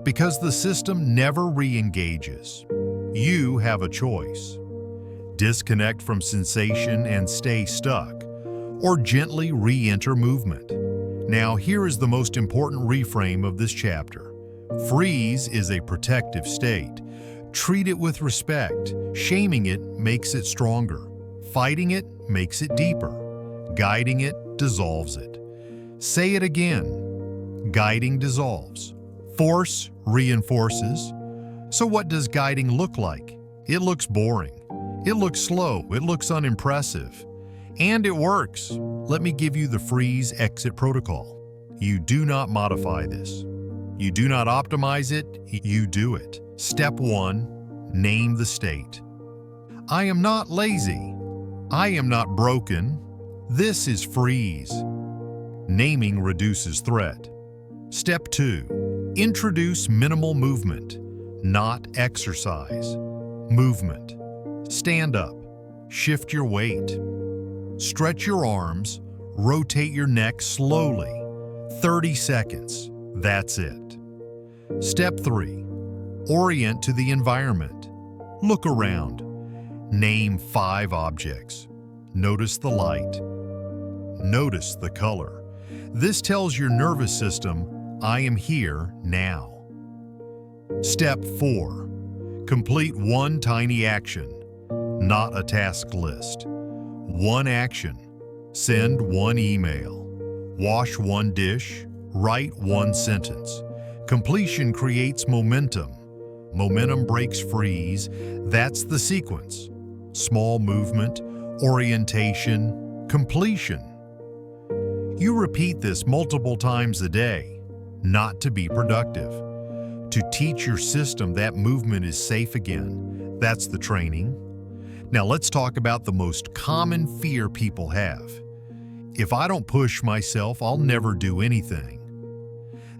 Because the system never re-engages. You have a choice. Disconnect from sensation and stay stuck, or gently re-enter movement. Now here is the most important reframe of this chapter. Freeze is a protective state. Treat it with respect. Shaming it makes it stronger. Fighting it makes it deeper. Guiding it dissolves it. Say it again. Guiding dissolves. Force reinforces. So what does guiding look like? It looks boring. It looks slow. It looks unimpressive. And it works. Let me give you the freeze exit protocol. You do not modify this. You do not optimize it. You do it. Step 1, name the state. I am not lazy. I am not broken. This is freeze. Naming reduces threat. Step 2, introduce minimal movement, not exercise. Movement. Stand up. Shift your weight. Stretch your arms. Rotate your neck slowly. 30 seconds. That's it. Step 3. Orient to the environment. Look around. Name 5 objects. Notice the light. Notice the color. This tells your nervous system, I am here now. Step 4. Complete one tiny action, not a task list. One action. Send one email. Wash one dish. Write one sentence. Completion creates momentum. Momentum breaks freeze. That's the sequence. Small movement, orientation, completion. You repeat this multiple times a day, not to be productive. To teach your system that movement is safe again. That's the training. Now let's talk about the most common fear people have. If I don't push myself, I'll never do anything.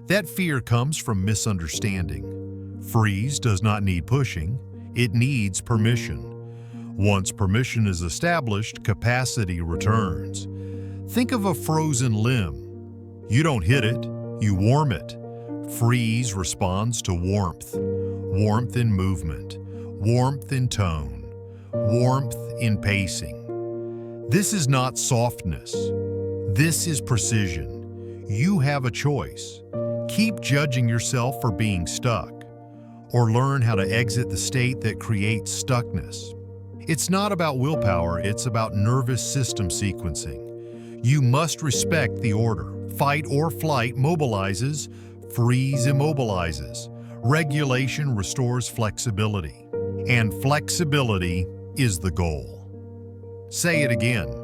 That fear comes from misunderstanding. Freeze does not need pushing, it needs permission. Once permission is established, capacity returns. Think of a frozen limb. You don't hit it, you warm it. Freeze responds to warmth. Warmth in movement. Warmth in tone. Warmth in pacing. This is not softness. This is precision. You have a choice. Keep judging yourself for being stuck, or learn how to exit the state that creates stuckness. It's not about willpower, it's about nervous system sequencing. You must respect the order. Fight or flight mobilizes, freeze immobilizes. Regulation restores flexibility. And flexibility is the goal. Say it again.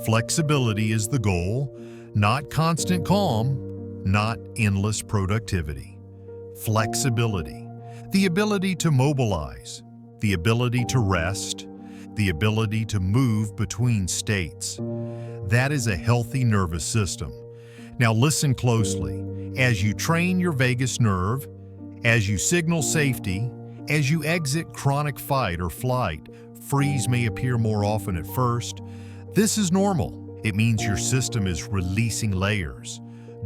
Flexibility is the goal, not constant calm, not endless productivity. Flexibility, the ability to mobilize, the ability to rest, the ability to move between states. That is a healthy nervous system. Now listen closely. As you train your vagus nerve, as you signal safety, as you exit chronic fight or flight, freeze may appear more often at first. This is normal. It means your system is releasing layers.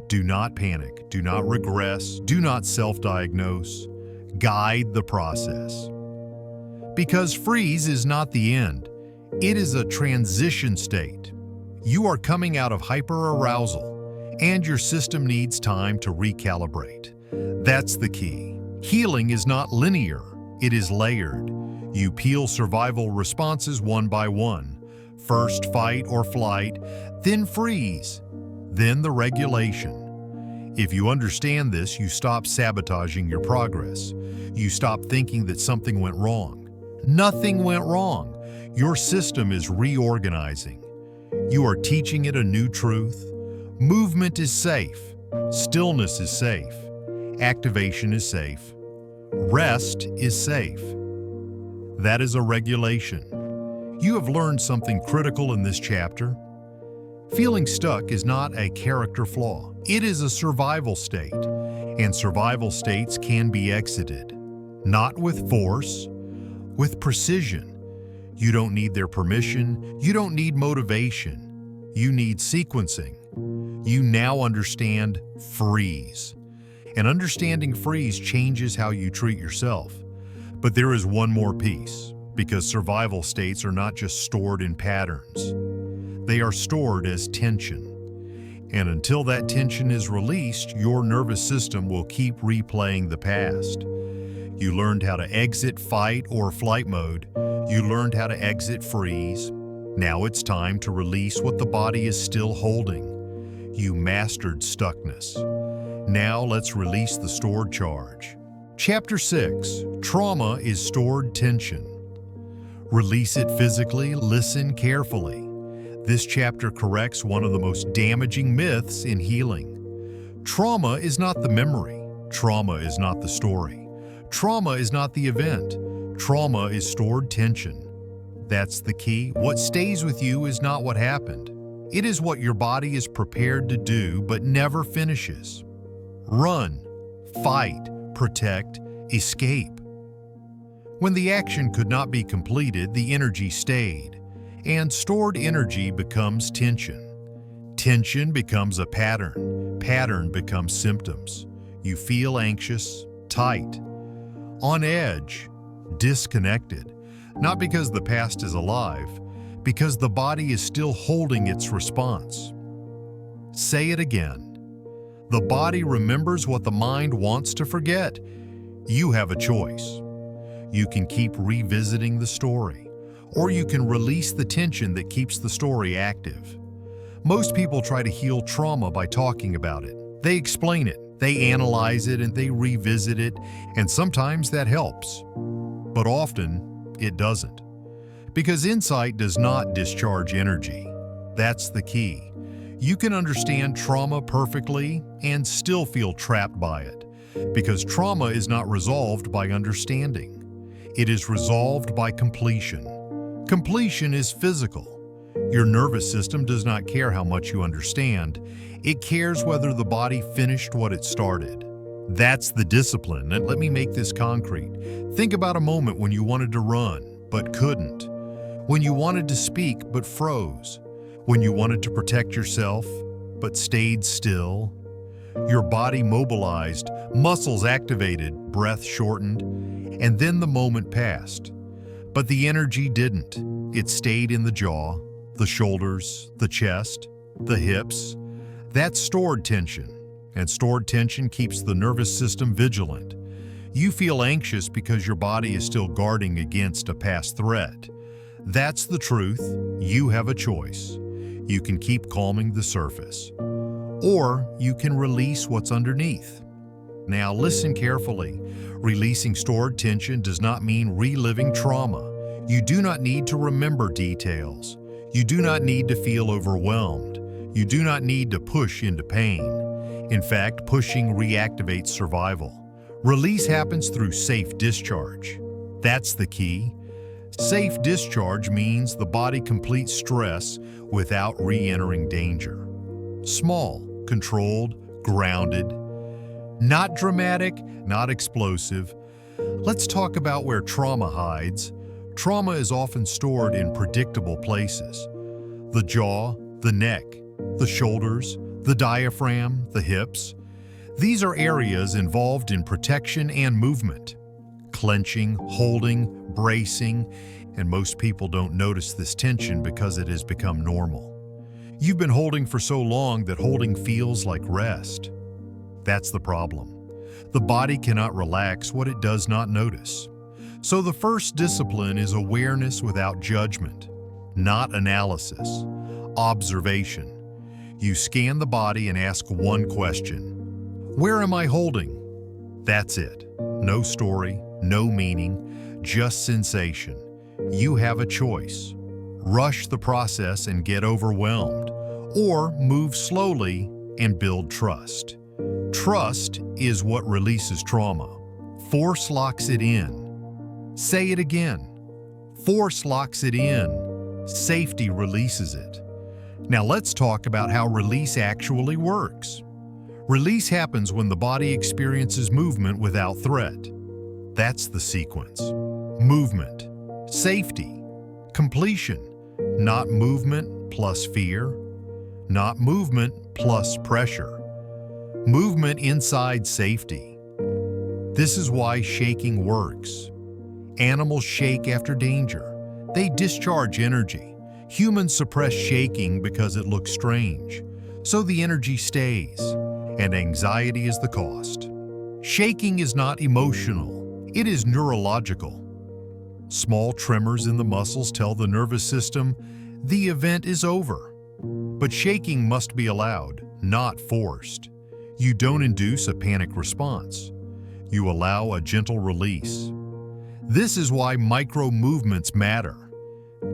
Do not panic, do not regress, do not self-diagnose. Guide the process. Because freeze is not the end. It is a transition state. You are coming out of hyperarousal, and your system needs time to recalibrate. That's the key. Healing is not linear, it is layered. You peel survival responses one by one. First fight or flight, then freeze, then the regulation. If you understand this, you stop sabotaging your progress. You stop thinking that something went wrong. Nothing went wrong. Your system is reorganizing. You are teaching it a new truth. Movement is safe. Stillness is safe. Activation is safe. Rest is safe. That is a regulation. You have learned something critical in this chapter. Feeling stuck is not a character flaw. It is a survival state, and survival states can be exited. Not with force, with precision. You don't need their permission. You don't need motivation. You need sequencing. You now understand freeze. And understanding freeze changes how you treat yourself. But there is one more piece, because survival states are not just stored in patterns. They are stored as tension. And until that tension is released, your nervous system will keep replaying the past. You learned how to exit fight or flight mode. You learned how to exit freeze. Now it's time to release what the body is still holding. You mastered stuckness. Now let's release the stored charge. Chapter 6, Trauma is Stored Tension. Release it physically, listen carefully. This chapter corrects one of the most damaging myths in healing. Trauma is not the memory. Trauma is not the story. Trauma is not the event. Trauma is stored tension. That's the key. What stays with you is not what happened. It is what your body is prepared to do but never finishes. Run, fight, protect, escape. When the action could not be completed, the energy stayed, and stored energy becomes tension. Tension becomes a pattern. Pattern becomes symptoms. You feel anxious, tight, on edge, disconnected, not because the past is alive, because the body is still holding its response. Say it again. The body remembers what the mind wants to forget. You have a choice. You can keep revisiting the story, or you can release the tension that keeps the story active. Most people try to heal trauma by talking about it. They explain it, they analyze it, and they revisit it, and sometimes that helps. But often, it doesn't. Because insight does not discharge energy. That's the key. You can understand trauma perfectly and still feel trapped by it, because trauma is not resolved by understanding. It is resolved by completion. Completion is physical. Your nervous system does not care how much you understand. It cares whether the body finished what it started. That's the discipline, and let me make this concrete. Think about a moment when you wanted to run, but couldn't. When you wanted to speak, but froze. When you wanted to protect yourself, but stayed still. Your body mobilized, muscles activated, breath shortened, and then the moment passed. But the energy didn't. It stayed in the jaw, the shoulders, the chest. The hips, that's stored tension, and stored tension keeps the nervous system vigilant. You feel anxious because your body is still guarding against a past threat. That's the truth. You have a choice. You can keep calming the surface, or you can release what's underneath. Now listen carefully. Releasing stored tension does not mean reliving trauma. You do not need to remember details. You do not need to feel overwhelmed. You do not need to push into pain. In fact, pushing reactivates survival. Release happens through safe discharge. That's the key. Safe discharge means the body completes stress without re-entering danger. Small, controlled, grounded. Not dramatic, not explosive. Let's talk about where trauma hides. Trauma is often stored in predictable places. The jaw, the neck, the shoulders, the diaphragm, the hips. These are areas involved in protection and movement. Clenching, holding, bracing, and most people don't notice this tension because it has become normal. You've been holding for so long that holding feels like rest. That's the problem. The body cannot relax what it does not notice. So the first discipline is awareness without judgment, not analysis, observation. You scan the body and ask one question. Where am I holding? That's it. No story, no meaning, just sensation. You have a choice. Rush the process and get overwhelmed, or move slowly and build trust. Trust is what releases trauma. Force locks it in. Say it again. Force locks it in. Safety releases it. Now let's talk about how release actually works. Release happens when the body experiences movement without threat. That's the sequence. Movement, safety, completion, not movement plus fear, not movement plus pressure. Movement inside safety. This is why shaking works. Animals shake after danger. They discharge energy. Humans suppress shaking because it looks strange. So the energy stays, and anxiety is the cost. Shaking is not emotional. It is neurological. Small tremors in the muscles tell the nervous system the event is over. But shaking must be allowed, not forced. You don't induce a panic response. You allow a gentle release. This is why micro-movements matter.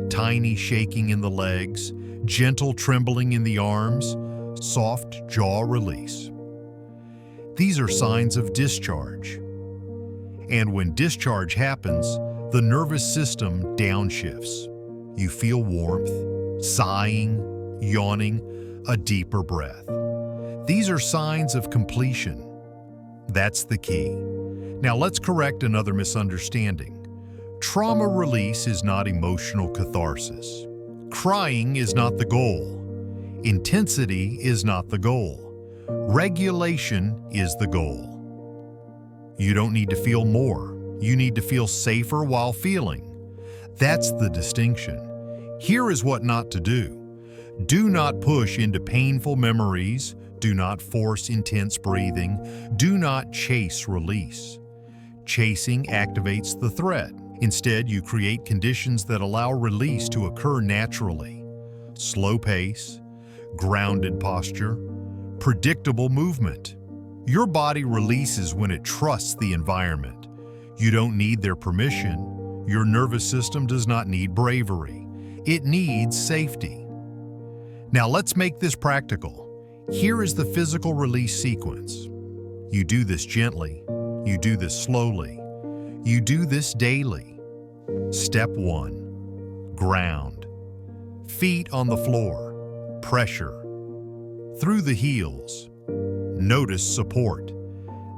Tiny shaking in the legs, gentle trembling in the arms, soft jaw release. These are signs of discharge. And when discharge happens, the nervous system downshifts. You feel warmth, sighing, yawning, a deeper breath. These are signs of completion. That's the key. Now let's correct another misunderstanding. Trauma release is not emotional catharsis. Crying is not the goal. Intensity is not the goal. Regulation is the goal. You don't need to feel more. You need to feel safer while feeling. That's the distinction. Here is what not to do. Do not push into painful memories. Do not force intense breathing. Do not chase release. Chasing activates the threat. Instead, you create conditions that allow release to occur naturally. Slow pace, grounded posture, predictable movement. Your body releases when it trusts the environment. You don't need their permission. Your nervous system does not need bravery. It needs safety. Now let's make this practical. Here is the physical release sequence. You do this gently. You do this slowly. You do this daily. Step 1. Ground. Feet on the floor. Pressure. Through the heels. Notice support.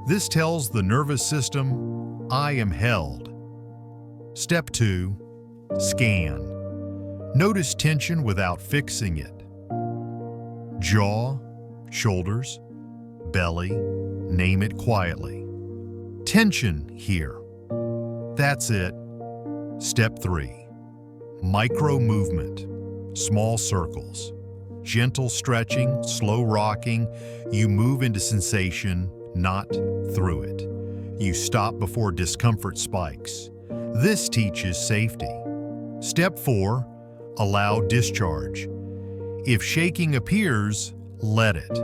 This tells the nervous system, I am held. Step 2. Scan. Notice tension without fixing it. Jaw, shoulders, belly, name it quietly. Tension here. That's it. Step 3. Micro movement. Small circles. gentle stretching, slow rocking, you move into sensation, not through it. You stop before discomfort spikes. This teaches safety. Step 4, allow discharge. If shaking appears, let it.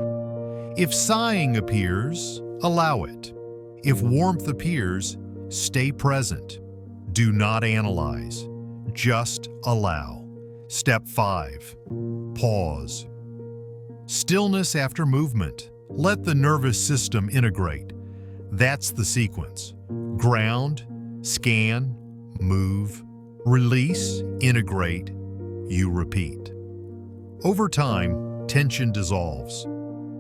If sighing appears, allow it. If warmth appears, stay present. Do not analyze. Just allow. Step 5. Pause. Stillness after movement. Let the nervous system integrate. That's the sequence. Ground, scan, move, release, integrate, you repeat. Over time, tension dissolves.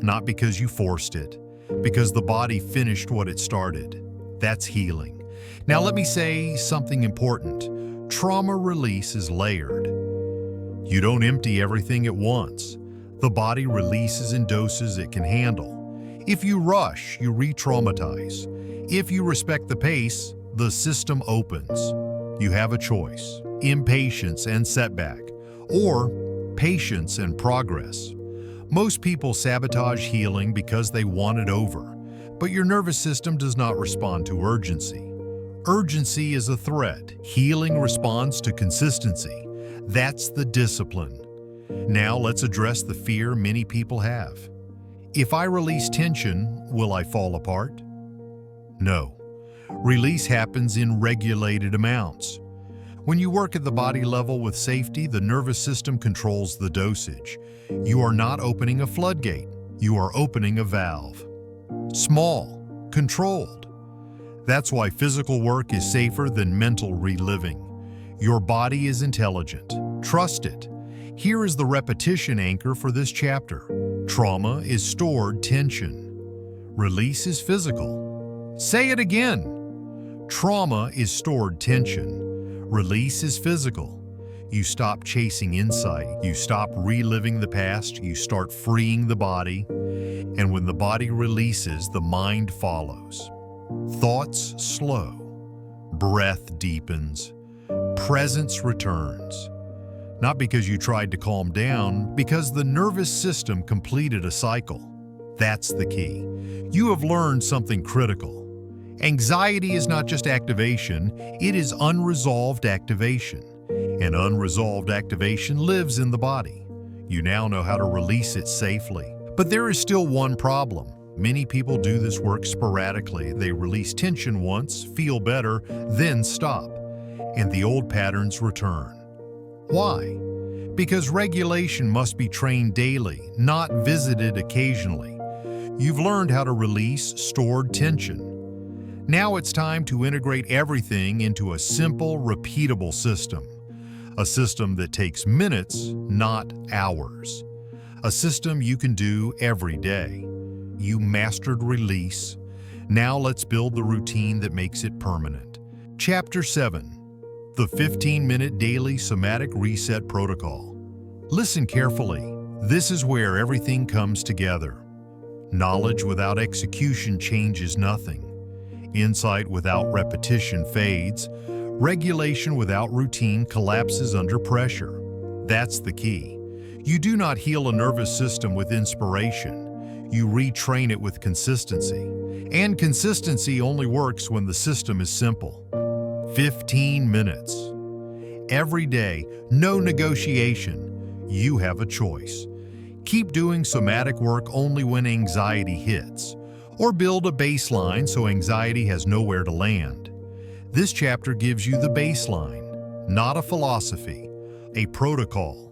Not because you forced it, because the body finished what it started. That's healing. Now let me say something important. Trauma release is layered. You don't empty everything at once. The body releases in doses it can handle. If you rush, you re-traumatize. If you respect the pace, the system opens. You have a choice: impatience and setback, or patience and progress. Most people sabotage healing because they want it over, but your nervous system does not respond to urgency. Urgency is a threat. Healing responds to consistency. That's the discipline. Now let's address the fear many people have. If I release tension, will I fall apart? No. Release happens in regulated amounts. When you work at the body level with safety, the nervous system controls the dosage. You are not opening a floodgate. You are opening a valve. Small, controlled. That's why physical work is safer than mental reliving. Your body is intelligent. Trust it. Here is the repetition anchor for this chapter. Trauma is stored tension. Release is physical. Say it again. Trauma is stored tension. Release is physical. You stop chasing insight. You stop reliving the past. You start freeing the body. And when the body releases, the mind follows. Thoughts slow. Breath deepens. Presence returns. Not because you tried to calm down, because the nervous system completed a cycle. That's the key. You have learned something critical. Anxiety is not just activation, it is unresolved activation. And unresolved activation lives in the body. You now know how to release it safely. But there is still one problem. Many people do this work sporadically. They release tension once, feel better, then stop. And the old patterns return. Why? Because regulation must be trained daily, not visited occasionally. You've learned how to release stored tension. Now it's time to integrate everything into a simple, repeatable system. A system that takes minutes, not hours. A system you can do every day. You mastered release. Now let's build the routine that makes it permanent. Chapter 7. The 15-minute daily somatic reset protocol. Listen carefully. This is where everything comes together. Knowledge without execution changes nothing. Insight without repetition fades. Regulation without routine collapses under pressure. That's the key. You do not heal a nervous system with inspiration. You retrain it with consistency. And consistency only works when the system is simple. 15 minutes. Every day, no negotiation. You have a choice. Keep doing somatic work only when anxiety hits, or build a baseline so anxiety has nowhere to land. This chapter gives you the baseline, not a philosophy, a protocol,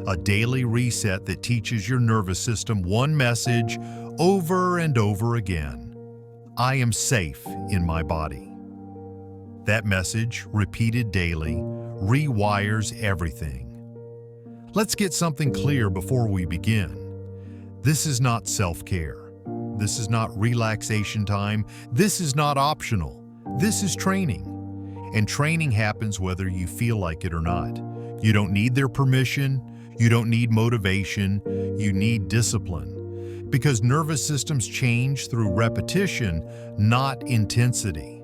a daily reset that teaches your nervous system one message over and over again. I am safe in my body. That message, repeated daily, rewires everything. Let's get something clear before we begin. This is not self-care. This is not relaxation time. This is not optional. This is training. And training happens whether you feel like it or not. You don't need their permission. You don't need motivation. You need discipline. Because nervous systems change through repetition, not intensity.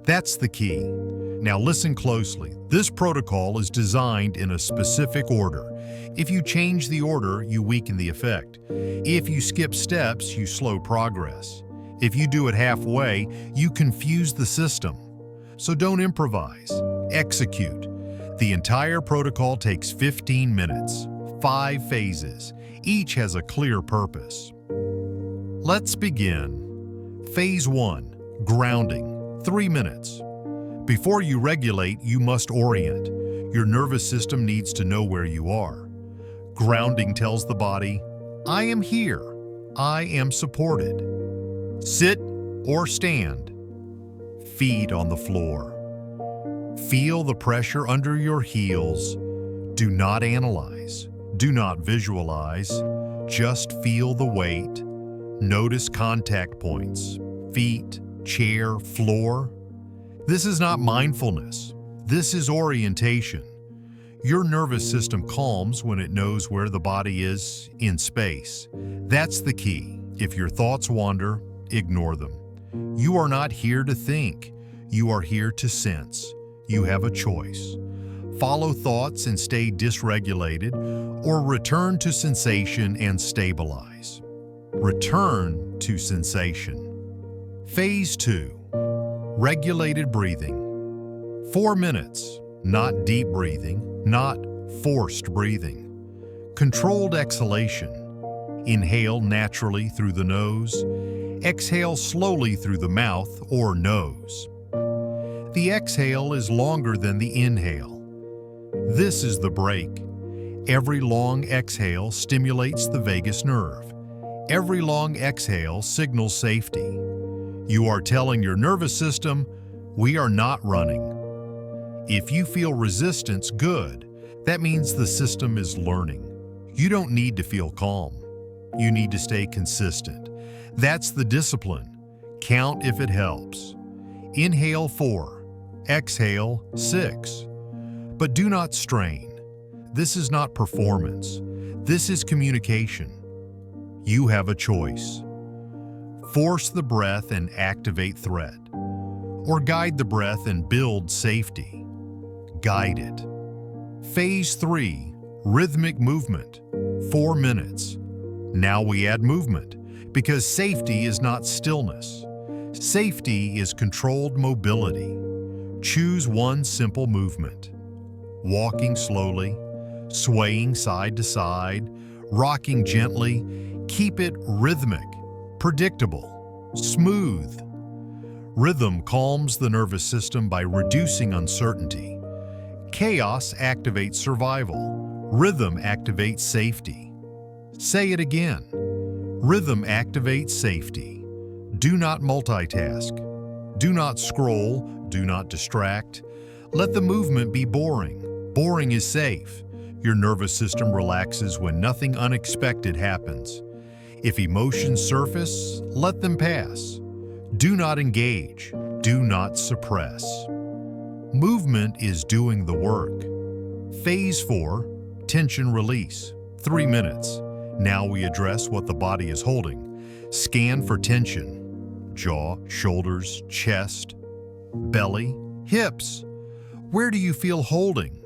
That's the key. Now listen closely. This protocol is designed in a specific order. If you change the order, you weaken the effect. If you skip steps, you slow progress. If you do it halfway, you confuse the system. So don't improvise. Execute. The entire protocol takes 15 minutes, 5 phases. Each has a clear purpose. Let's begin. Phase 1, grounding, 3 minutes. Before you regulate, you must orient. Your nervous system needs to know where you are. Grounding tells the body, I am here. I am supported. Sit or stand. Feet on the floor. Feel the pressure under your heels. Do not analyze. Do not visualize. Just feel the weight. Notice contact points. Feet, chair, floor. This is not mindfulness. This is orientation. Your nervous system calms when it knows where the body is in space. That's the key. If your thoughts wander, ignore them. You are not here to think. You are here to sense. You have a choice. Follow thoughts and stay dysregulated, or return to sensation and stabilize. Return to sensation. Phase 2. Regulated breathing. 4 minutes. Not deep breathing, not forced breathing. Controlled exhalation. Inhale naturally through the nose. Exhale slowly through the mouth or nose. The exhale is longer than the inhale. This is the break. Every long exhale stimulates the vagus nerve. Every long exhale signals safety. You are telling your nervous system, we are not running. If you feel resistance, good. That means the system is learning. You don't need to feel calm. You need to stay consistent. That's the discipline. Count if it helps. Inhale 4, exhale 6. But do not strain. This is not performance. This is communication. You have a choice. Force the breath and activate threat, or guide the breath and build safety. Guide it. Phase 3, rhythmic movement, 4 minutes. Now we add movement, because safety is not stillness. Safety is controlled mobility. Choose one simple movement. Walking slowly, swaying side to side, rocking gently. Keep it rhythmic, predictable, smooth. Rhythm calms the nervous system by reducing uncertainty. Chaos activates survival. Rhythm activates safety. Say it again. Rhythm activates safety. Do not multitask. Do not scroll. Do not distract. Let the movement be boring. Boring is safe. Your nervous system relaxes when nothing unexpected happens. If emotions surface, let them pass. Do not engage. Do not suppress. Movement is doing the work. Phase 4, tension release, 3 minutes. Now we address what the body is holding. Scan for tension. Jaw, shoulders, chest, belly, hips. Where do you feel holding?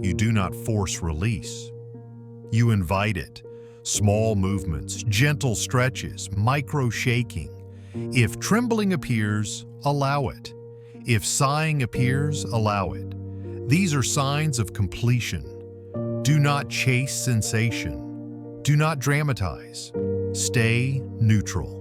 You do not force release. You invite it. Small movements, gentle stretches, micro shaking. If trembling appears, allow it. If sighing appears, allow it. These are signs of completion. Do not chase sensation. Do not dramatize. Stay neutral.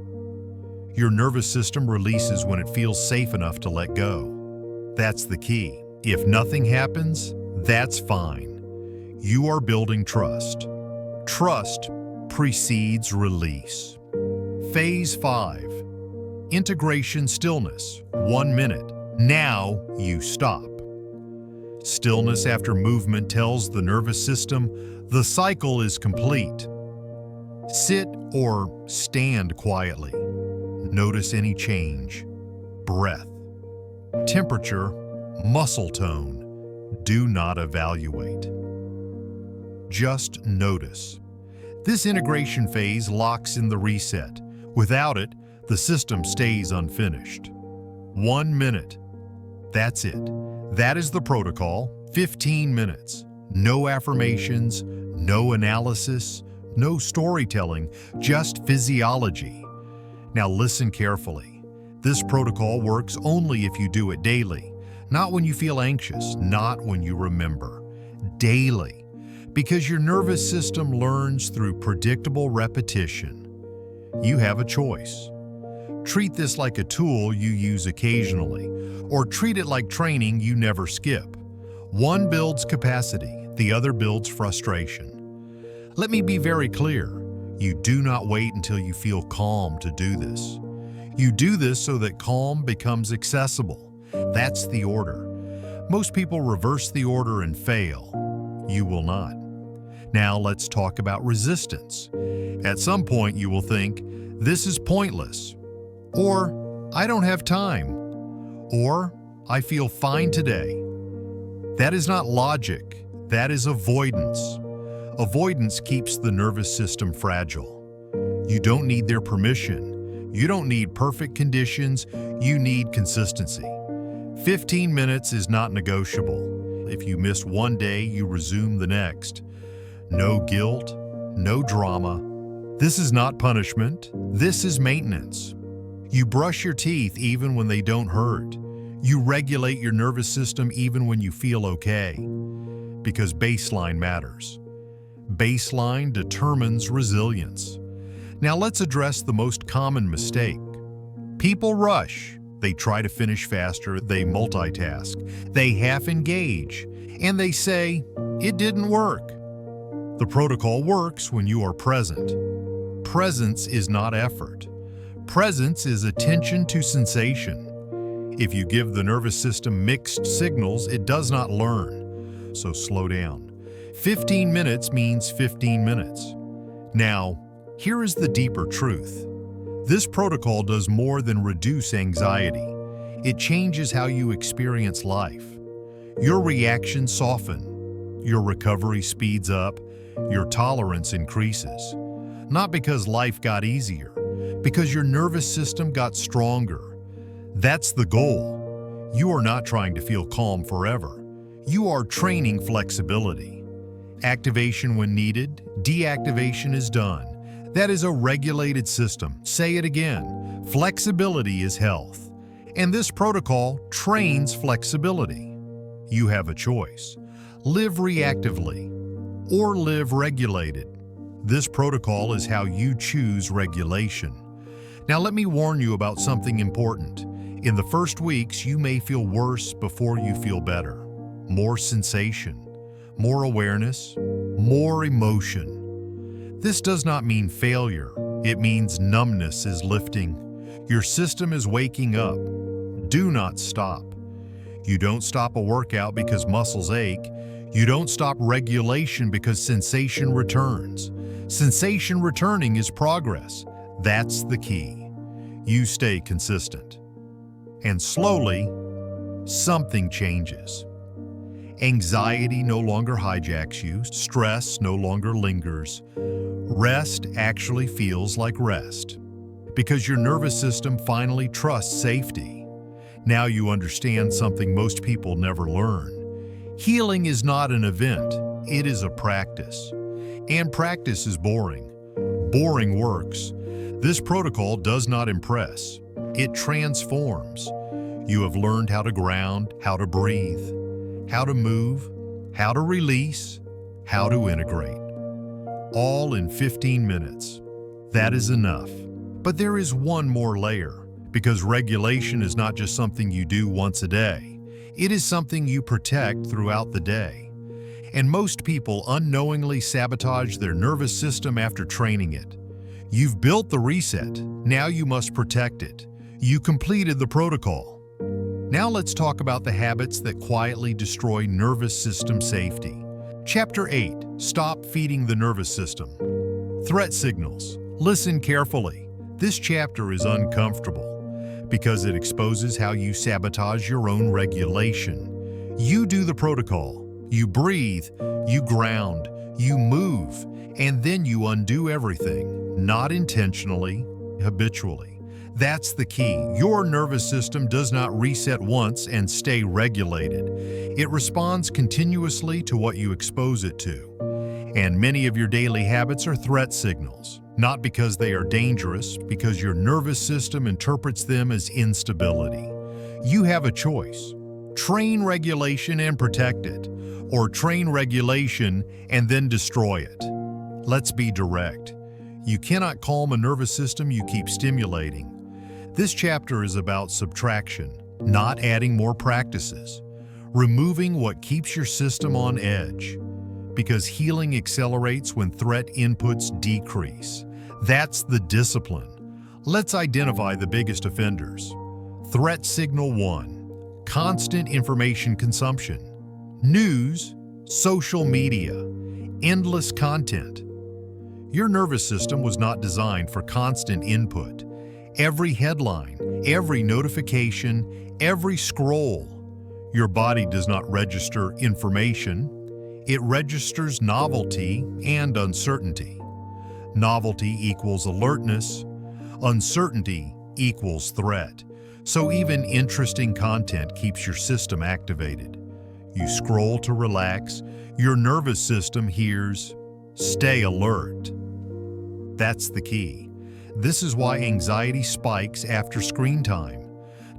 Your nervous system releases when it feels safe enough to let go. That's the key. If nothing happens, that's fine. You are building trust. Trust precedes release. Phase 5. Integration stillness, 1 minute. Now you stop. Stillness after movement tells the nervous system the cycle is complete. Sit or stand quietly. Notice any change. Breath, temperature, muscle tone. Do not evaluate. Just notice. This integration phase locks in the reset. Without it, the system stays unfinished. 1 minute. That's it. That is the protocol. 15 minutes. No affirmations, no analysis, no storytelling, just physiology. Now listen carefully. This protocol works only if you do it daily, not when you feel anxious, not when you remember. Daily. Because your nervous system learns through predictable repetition. You have a choice. Treat this like a tool you use occasionally, or treat it like training you never skip. One builds capacity, the other builds frustration. Let me be very clear. You do not wait until you feel calm to do this. You do this so that calm becomes accessible. That's the order. Most people reverse the order and fail. You will not. Now let's talk about resistance. At some point you will think, this is pointless, or I don't have time, or I feel fine today. That is not logic, that is avoidance. Avoidance keeps the nervous system fragile. You don't need their permission. You don't need perfect conditions, you need consistency. 15 minutes is not negotiable. If you miss one day, you resume the next. No guilt, no drama. This is not punishment, this is maintenance. You brush your teeth even when they don't hurt. You regulate your nervous system even when you feel okay. Because baseline matters. Baseline determines resilience. Now let's address the most common mistake. People rush. They try to finish faster, they multitask, they half-engage, and they say, it didn't work. The protocol works when you are present. Presence is not effort. Presence is attention to sensation. If you give the nervous system mixed signals, it does not learn. So slow down. 15 minutes means 15 minutes. Now, here is the deeper truth. This protocol does more than reduce anxiety. It changes how you experience life. Your reactions soften. Your recovery speeds up. Your tolerance increases. Not because life got easier, because your nervous system got stronger. That's the goal. You are not trying to feel calm forever. You are training flexibility. Activation when needed, deactivation is done. That is a regulated system. Say it again. Flexibility is health. And this protocol trains flexibility. You have a choice. Live reactively or live regulated. This protocol is how you choose regulation. Now let me warn you about something important. In the first weeks, you may feel worse before you feel better. More sensation, more awareness, more emotion. This does not mean failure. It means numbness is lifting. Your system is waking up. Do not stop. You don't stop a workout because muscles ache. You don't stop regulation because sensation returns. Sensation returning is progress. That's the key. You stay consistent. And slowly, something changes. Anxiety no longer hijacks you. Stress no longer lingers. Rest actually feels like rest. Because your nervous system finally trusts safety. Now you understand something most people never learn. Healing is not an event, it is a practice. And practice is boring. Boring works. This protocol does not impress. It transforms. You have learned how to ground, how to breathe, how to move, how to release, how to integrate. All in 15 minutes. That is enough. But there is one more layer, because regulation is not just something you do once a day. It is something you protect throughout the day. And most people unknowingly sabotage their nervous system after training it. You've built the reset, now you must protect it. You completed the protocol. Now let's talk about the habits that quietly destroy nervous system safety. Chapter 8, Stop Feeding the Nervous System. Threat signals. Listen carefully. This chapter is uncomfortable because it exposes how you sabotage your own regulation. You do the protocol. You breathe, you ground, you move, and then you undo everything, not intentionally, habitually. That's the key. Your nervous system does not reset once and stay regulated. It responds continuously to what you expose it to. And many of your daily habits are threat signals, not because they are dangerous, because your nervous system interprets them as instability. You have a choice. Train regulation and protect it, or train regulation and then destroy it. Let's be direct. You cannot calm a nervous system you keep stimulating. This chapter is about subtraction, not adding more practices. Removing what keeps your system on edge. Because healing accelerates when threat inputs decrease. That's the discipline. Let's identify the biggest offenders. Threat signal 1. Constant information consumption. News, social media, endless content. Your nervous system was not designed for constant input. Every headline, every notification, every scroll. Your body does not register information. It registers novelty and uncertainty. Novelty equals alertness. Uncertainty equals threat. So even interesting content keeps your system activated. You scroll to relax. Your nervous system hears, "Stay alert." That's the key. This is why anxiety spikes after screen time.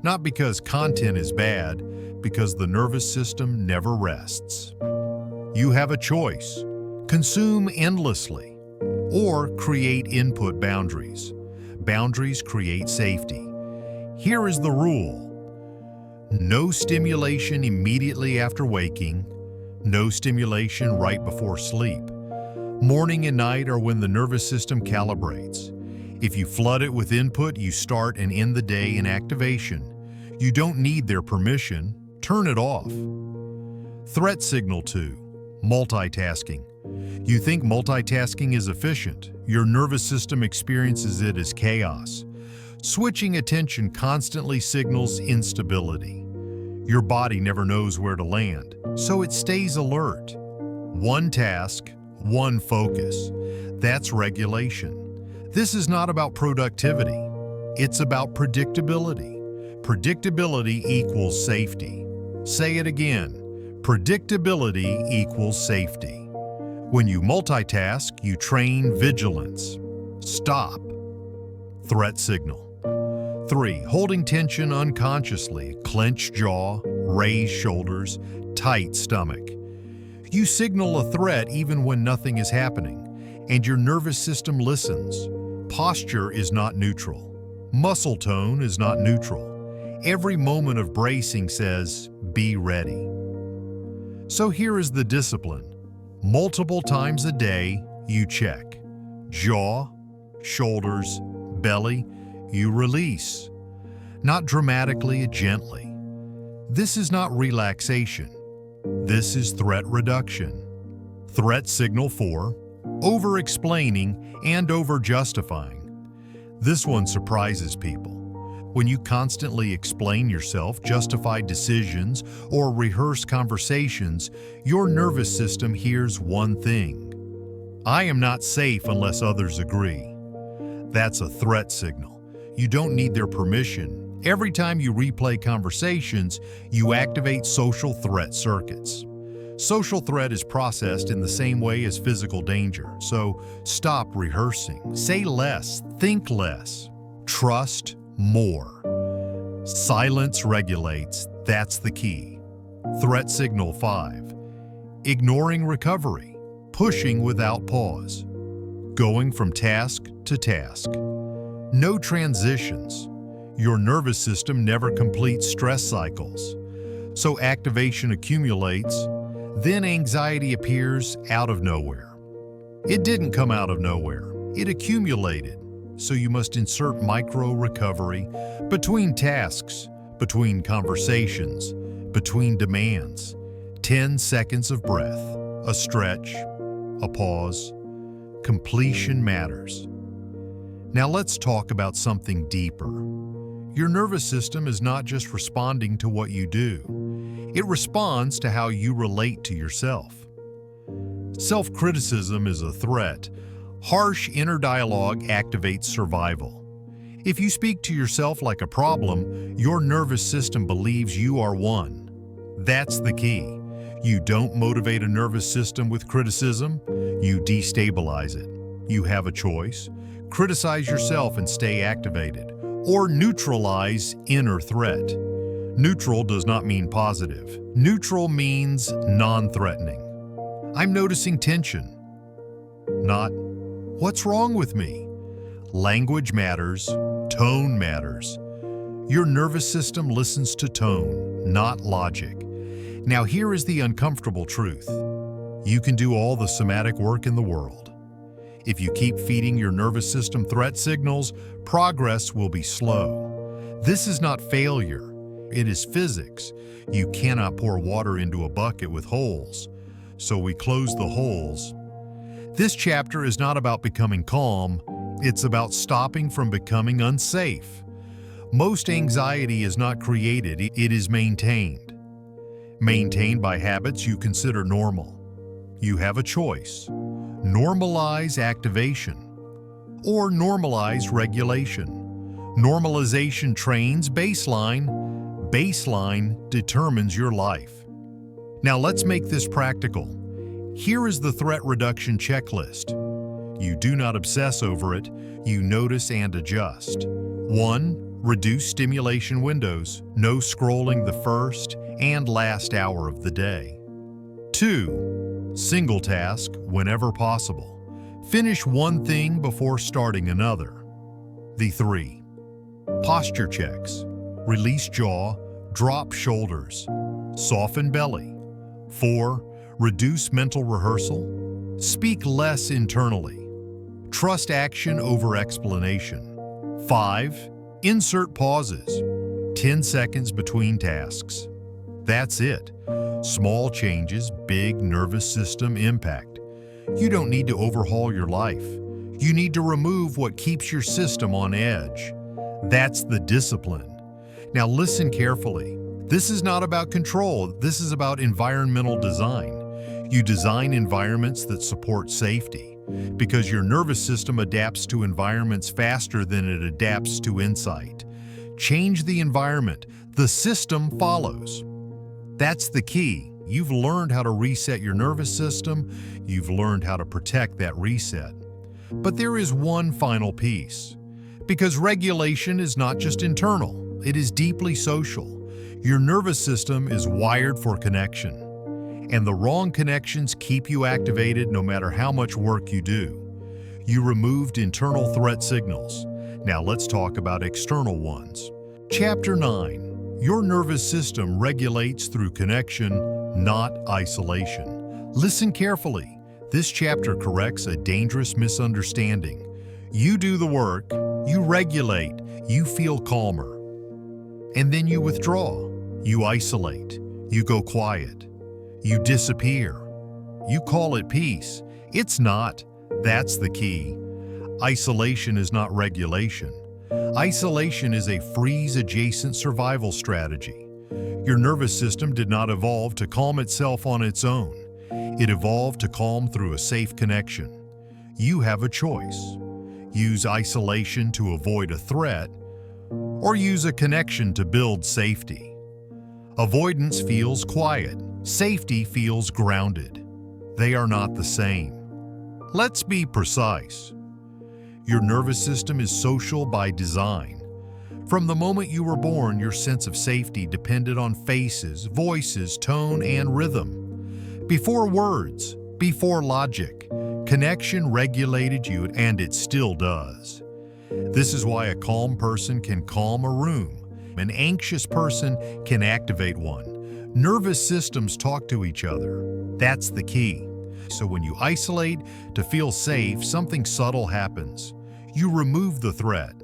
Not because content is bad, because the nervous system never rests. You have a choice. Consume endlessly, or create input boundaries. Boundaries create safety. Here is the rule. No stimulation immediately after waking. No stimulation right before sleep. Morning and night are when the nervous system calibrates. If you flood it with input, you start and end the day in activation. You don't need their permission. Turn it off. Threat signal 2. Multitasking. You think multitasking is efficient. Your nervous system experiences it as chaos. Switching attention constantly signals instability. Your body never knows where to land, so it stays alert. One task, one focus. That's regulation. This is not about productivity. It's about predictability. Predictability equals safety. Say it again. Predictability equals safety. When you multitask, you train vigilance. Stop. Threat signal. 3. Holding tension unconsciously. Clenched jaw, raised shoulders, tight stomach. You signal a threat even when nothing is happening, and your nervous system listens. Posture is not neutral. Muscle tone is not neutral. Every moment of bracing says, "Be ready." So here is the discipline. Multiple times a day, you check. Jaw, shoulders, belly, you release. Not dramatically, gently. This is not relaxation. This is threat reduction. Threat signal 4. Over-explaining and over-justifying. This one surprises people. When you constantly explain yourself, justify decisions, or rehearse conversations, your nervous system hears one thing. I am not safe unless others agree. That's a threat signal. You don't need their permission. Every time you replay conversations, you activate social threat circuits. Social threat is processed in the same way as physical danger, so stop rehearsing. Say less, think less. Trust more. Silence regulates, that's the key. Threat signal 5. Ignoring recovery, pushing without pause. Going from task to task. No transitions. Your nervous system never completes stress cycles. So activation accumulates, then anxiety appears out of nowhere. It didn't come out of nowhere. It accumulated. So you must insert micro-recovery between tasks, between conversations, between demands. 10 seconds of breath, a stretch, a pause. Completion matters. Now let's talk about something deeper. Your nervous system is not just responding to what you do. It responds to how you relate to yourself. Self-criticism is a threat. Harsh inner dialogue activates survival. If you speak to yourself like a problem, your nervous system believes you are one. That's the key. You don't motivate a nervous system with criticism, you destabilize it. You have a choice: criticize yourself and stay activated, or neutralize inner threat. Neutral does not mean positive. Neutral means non-threatening. I'm noticing tension. Not, what's wrong with me? Language matters, tone matters. Your nervous system listens to tone, not logic. Now here is the uncomfortable truth. You can do all the somatic work in the world. If you keep feeding your nervous system threat signals, progress will be slow. This is not failure. It is physics. You cannot pour water into a bucket with holes. So we close the holes. This chapter is not about becoming calm. It's about stopping from becoming unsafe. Most anxiety is not created, it is maintained. Maintained by habits you consider normal. You have a choice: normalize activation or normalize regulation. Normalization trains baseline. Baseline determines your life. Now let's make this practical. Here is the threat reduction checklist. You do not obsess over it, you notice and adjust. 1. Reduce stimulation windows, no scrolling the first and last hour of the day. 2. Single task whenever possible. Finish one thing before starting another. The 3. Posture checks. Release jaw, drop shoulders, soften belly. 4. Reduce mental rehearsal. Speak less internally. Trust action over explanation. 5. Insert pauses. 10 seconds between tasks. That's it. Small changes, big nervous system impact. You don't need to overhaul your life. You need to remove what keeps your system on edge. That's the discipline. Now listen carefully. This is not about control. This is about environmental design. You design environments that support safety because your nervous system adapts to environments faster than it adapts to insight. Change the environment. The system follows. That's the key. You've learned how to reset your nervous system. You've learned how to protect that reset. But there is one final piece. Because regulation is not just internal, it is deeply social. Your nervous system is wired for connection, and the wrong connections keep you activated no matter how much work you do. You removed internal threat signals. Now let's talk about external ones. Chapter 9. Your nervous system regulates through connection, not isolation. Listen carefully. This chapter corrects a dangerous misunderstanding. You do the work, you regulate, you feel calmer. And then you withdraw, you isolate, you go quiet, you disappear. You call it peace. It's not. That's the key. Isolation is not regulation. Isolation is a freeze-adjacent survival strategy. Your nervous system did not evolve to calm itself on its own. It evolved to calm through a safe connection. You have a choice. Use isolation to avoid a threat, or use a connection to build safety. Avoidance feels quiet. Safety feels grounded. They are not the same. Let's be precise. Your nervous system is social by design. From the moment you were born, your sense of safety depended on faces, voices, tone, and rhythm. Before words, before logic, connection regulated you, and it still does. This is why a calm person can calm a room. An anxious person can activate one. Nervous systems talk to each other. That's the key. So when you isolate to feel safe, something subtle happens. You remove the threat,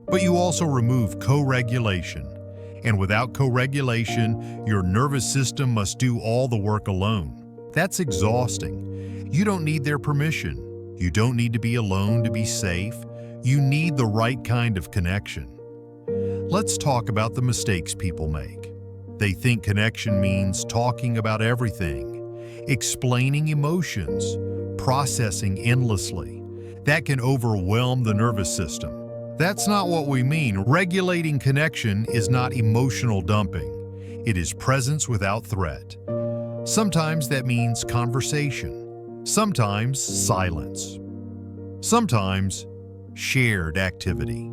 but you also remove co-regulation. And without co-regulation, your nervous system must do all the work alone. That's exhausting. You don't need their permission. You don't need to be alone to be safe. You need the right kind of connection. Let's talk about the mistakes people make. They think connection means talking about everything, explaining emotions, processing endlessly. That can overwhelm the nervous system. That's not what we mean. Regulating connection is not emotional dumping. It is presence without threat. Sometimes that means conversation. Sometimes silence. Sometimes shared activity.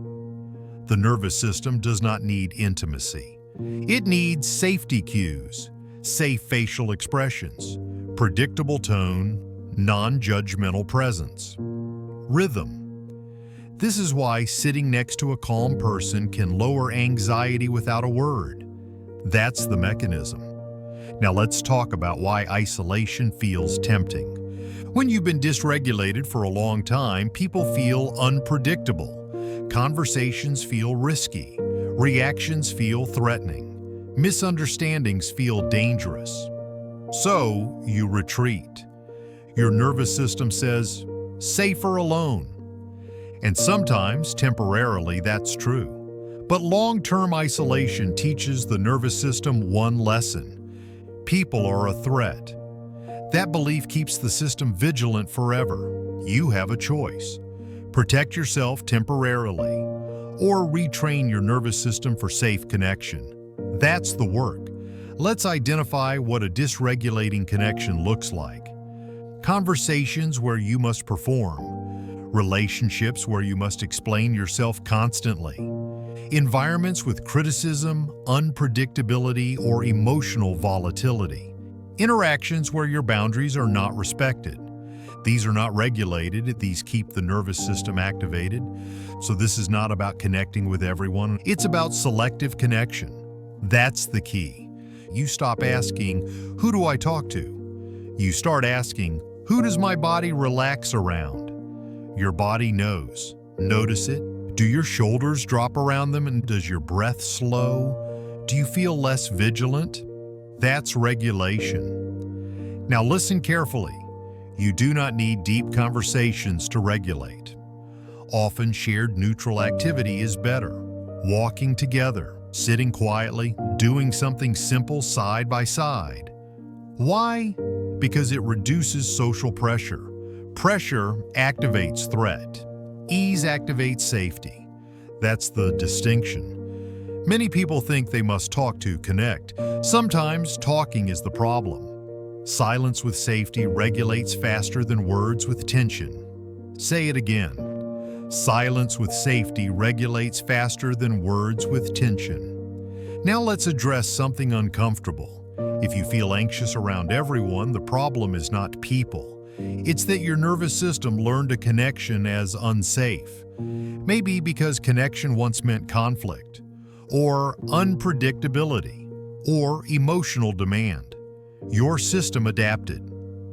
The nervous system does not need intimacy. It needs safety cues, safe facial expressions, predictable tone, non-judgmental presence. Rhythm. This is why sitting next to a calm person can lower anxiety without a word. That's the mechanism. Now let's talk about why isolation feels tempting. When you've been dysregulated for a long time, people feel unpredictable. Conversations feel risky. Reactions feel threatening. Misunderstandings feel dangerous. So you retreat. Your nervous system says, safer alone. And sometimes, temporarily, that's true. But long-term isolation teaches the nervous system one lesson. People are a threat. That belief keeps the system vigilant forever. You have a choice. Protect yourself temporarily, or retrain your nervous system for safe connection. That's the work. Let's identify what a dysregulating connection looks like. Conversations where you must perform. Relationships where you must explain yourself constantly. Environments with criticism, unpredictability, or emotional volatility. Interactions where your boundaries are not respected. These are not regulated, these keep the nervous system activated. So this is not about connecting with everyone, it's about selective connection. That's the key. You stop asking, who do I talk to? You start asking, who does my body relax around? Your body knows. Notice it. Do your shoulders drop around them, and does your breath slow? Do you feel less vigilant? That's regulation. Now listen carefully. You do not need deep conversations to regulate. Often shared neutral activity is better. Walking together, sitting quietly, doing something simple side by side. Why? Because it reduces social pressure. Pressure activates threat. Ease activates safety. That's the distinction. Many people think they must talk to connect. Sometimes talking is the problem. Silence with safety regulates faster than words with tension. Say it again. Silence with safety regulates faster than words with tension. Now let's address something uncomfortable. If you feel anxious around everyone, the problem is not people. It's that your nervous system learned a connection as unsafe. Maybe because connection once meant conflict, or unpredictability, or emotional demand. Your system adapted,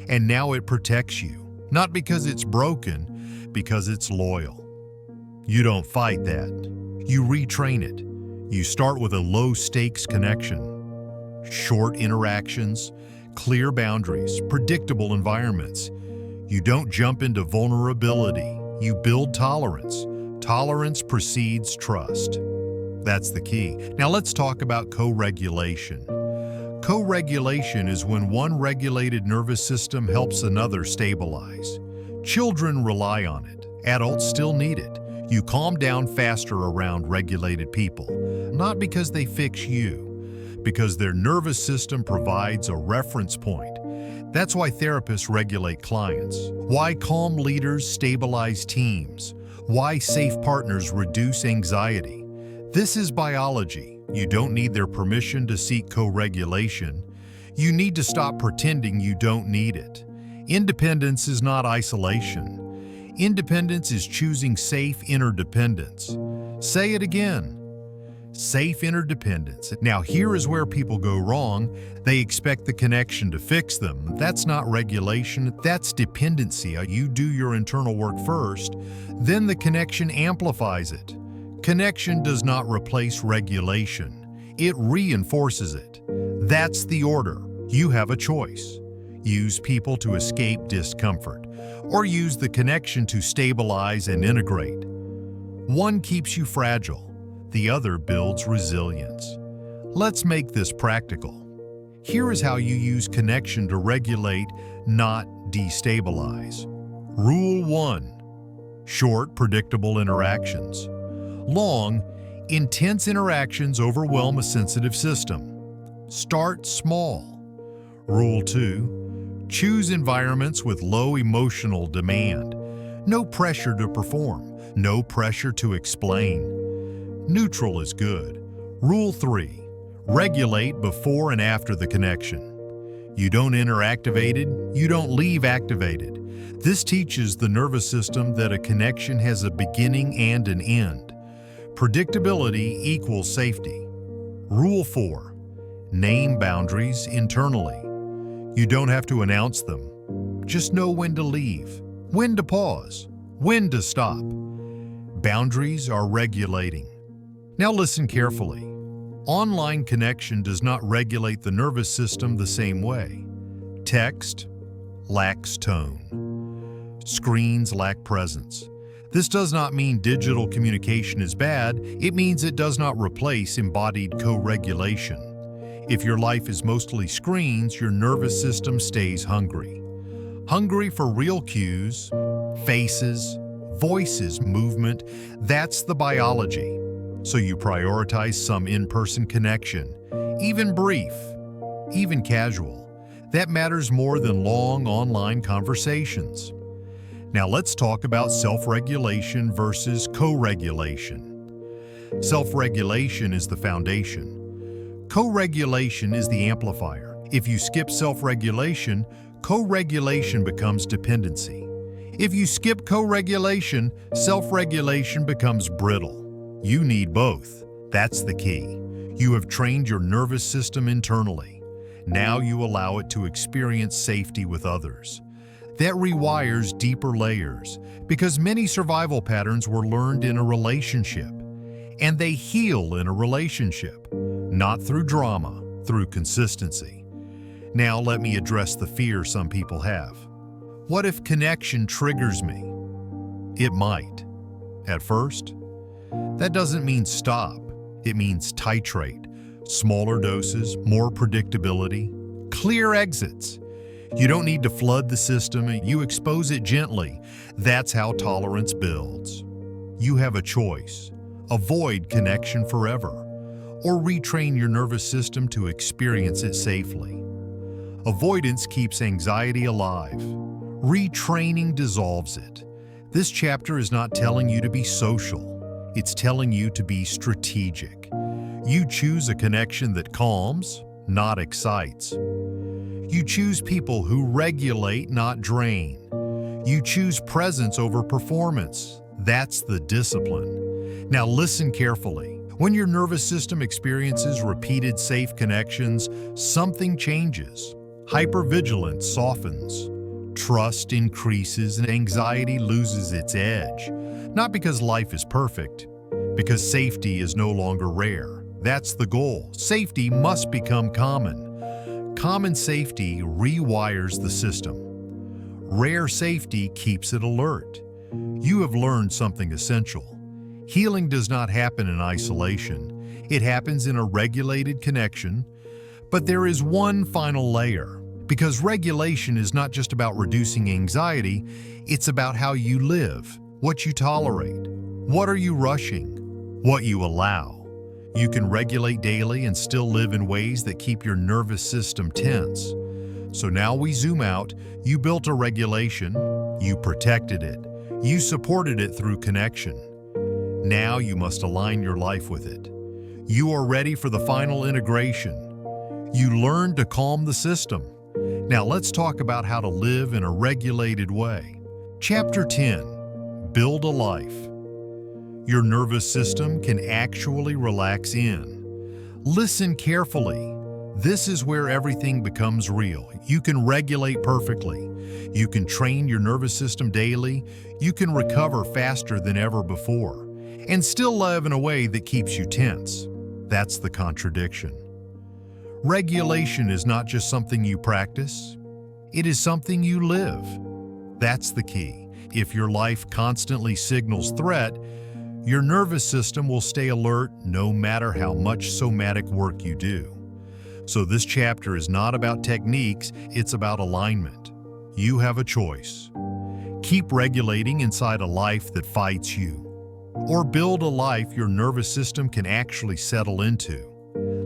and now it protects you, not because it's broken, because it's loyal. You don't fight that. You retrain it. You start with a low-stakes connection. Short interactions, clear boundaries, predictable environments. You don't jump into vulnerability. You build tolerance. Tolerance precedes trust. That's the key. Now let's talk about co-regulation. Co-regulation is when one regulated nervous system helps another stabilize. Children rely on it. Adults still need it. You calm down faster around regulated people, not because they fix you, because their nervous system provides a reference point. That's why therapists regulate clients, why calm leaders stabilize teams, why safe partners reduce anxiety. This is biology. You don't need their permission to seek co-regulation. You need to stop pretending you don't need it. Independence is not isolation. Independence is choosing safe interdependence. Say it again. Safe interdependence. Now here is where people go wrong. They expect the connection to fix them. That's not regulation, that's dependency. You do your internal work first, then the connection amplifies it. Connection does not replace regulation. It reinforces it. That's the order. You have a choice. Use people to escape discomfort, or use the connection to stabilize and integrate. One keeps you fragile. The other builds resilience. Let's make this practical. Here is how you use connection to regulate, not destabilize. Rule 1. Short, predictable interactions. Long, intense interactions overwhelm a sensitive system. Start small. Rule 2. Choose environments with low emotional demand. No pressure to perform. No pressure to explain. Neutral is good. Rule 3. Regulate before and after the connection. You don't enter activated, you don't leave activated. This teaches the nervous system that a connection has a beginning and an end. Predictability equals safety. Rule 4. Name boundaries internally. You don't have to announce them. Just know when to leave, when to pause, when to stop. Boundaries are regulating. Now listen carefully. Online connection does not regulate the nervous system the same way. Text lacks tone. Screens lack presence. This does not mean digital communication is bad, it means it does not replace embodied co-regulation. If your life is mostly screens, your nervous system stays hungry. Hungry for real cues, faces, voices, movement, that's the biology. So you prioritize some in-person connection, even brief, even casual. That matters more than long online conversations. Now let's talk about self-regulation versus co-regulation. Self-regulation is the foundation. Co-regulation is the amplifier. If you skip self-regulation, co-regulation becomes dependency. If you skip co-regulation, self-regulation becomes brittle. You need both. That's the key. You have trained your nervous system internally. Now you allow it to experience safety with others. That rewires deeper layers because many survival patterns were learned in a relationship. And they heal in a relationship, not through drama, through consistency. Now let me address the fear some people have. What if connection triggers me? It might. At first. That doesn't mean stop. It means titrate. Smaller doses, more predictability, clear exits. You don't need to flood the system, you expose it gently. That's how tolerance builds. You have a choice. Avoid connection forever, or retrain your nervous system to experience it safely. Avoidance keeps anxiety alive. Retraining dissolves it. This chapter is not telling you to be social. It's telling you to be strategic. You choose a connection that calms, not excites. You choose people who regulate, not drain. You choose presence over performance. That's the discipline. Now listen carefully. When your nervous system experiences repeated safe connections, something changes. Hypervigilance softens. Trust increases and anxiety loses its edge. Not because life is perfect, because safety is no longer rare. That's the goal. Safety must become common. Common safety rewires the system. Rare safety keeps it alert. You have learned something essential. Healing does not happen in isolation. It happens in a regulated connection. But there is one final layer. Because regulation is not just about reducing anxiety, it's about how you live, what you tolerate, what are you rushing, what you allow. You can regulate daily and still live in ways that keep your nervous system tense. So now we zoom out. You built a regulation, you protected it, you supported it through connection. Now you must align your life with it. You are ready for the final integration. You learned to calm the system. Now let's talk about how to live in a regulated way. Chapter 10. Build a life. Your nervous system can actually relax in. Listen carefully. This is where everything becomes real. You can regulate perfectly. You can train your nervous system daily. You can recover faster than ever before, and still live in a way that keeps you tense. That's the contradiction. Regulation is not just something you practice, it is something you live. That's the key. If your life constantly signals threat, your nervous system will stay alert no matter how much somatic work you do. So this chapter is not about techniques, it's about alignment. You have a choice. Keep regulating inside a life that fights you, or build a life your nervous system can actually settle into.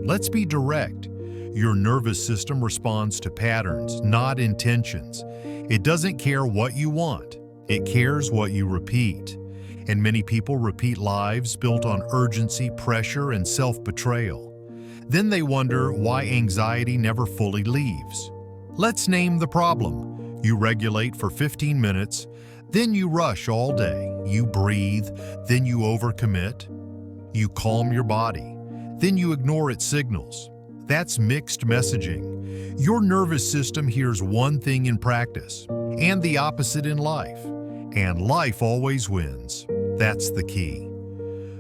Let's be direct. Your nervous system responds to patterns, not intentions. It doesn't care what you want. It cares what you repeat. And many people repeat lives built on urgency, pressure, and self-betrayal. Then they wonder why anxiety never fully leaves. Let's name the problem. You regulate for 15 minutes, then you rush all day. You breathe, then you overcommit. You calm your body, then you ignore its signals. That's mixed messaging. Your nervous system hears one thing in practice, and the opposite in life. And life always wins. That's the key.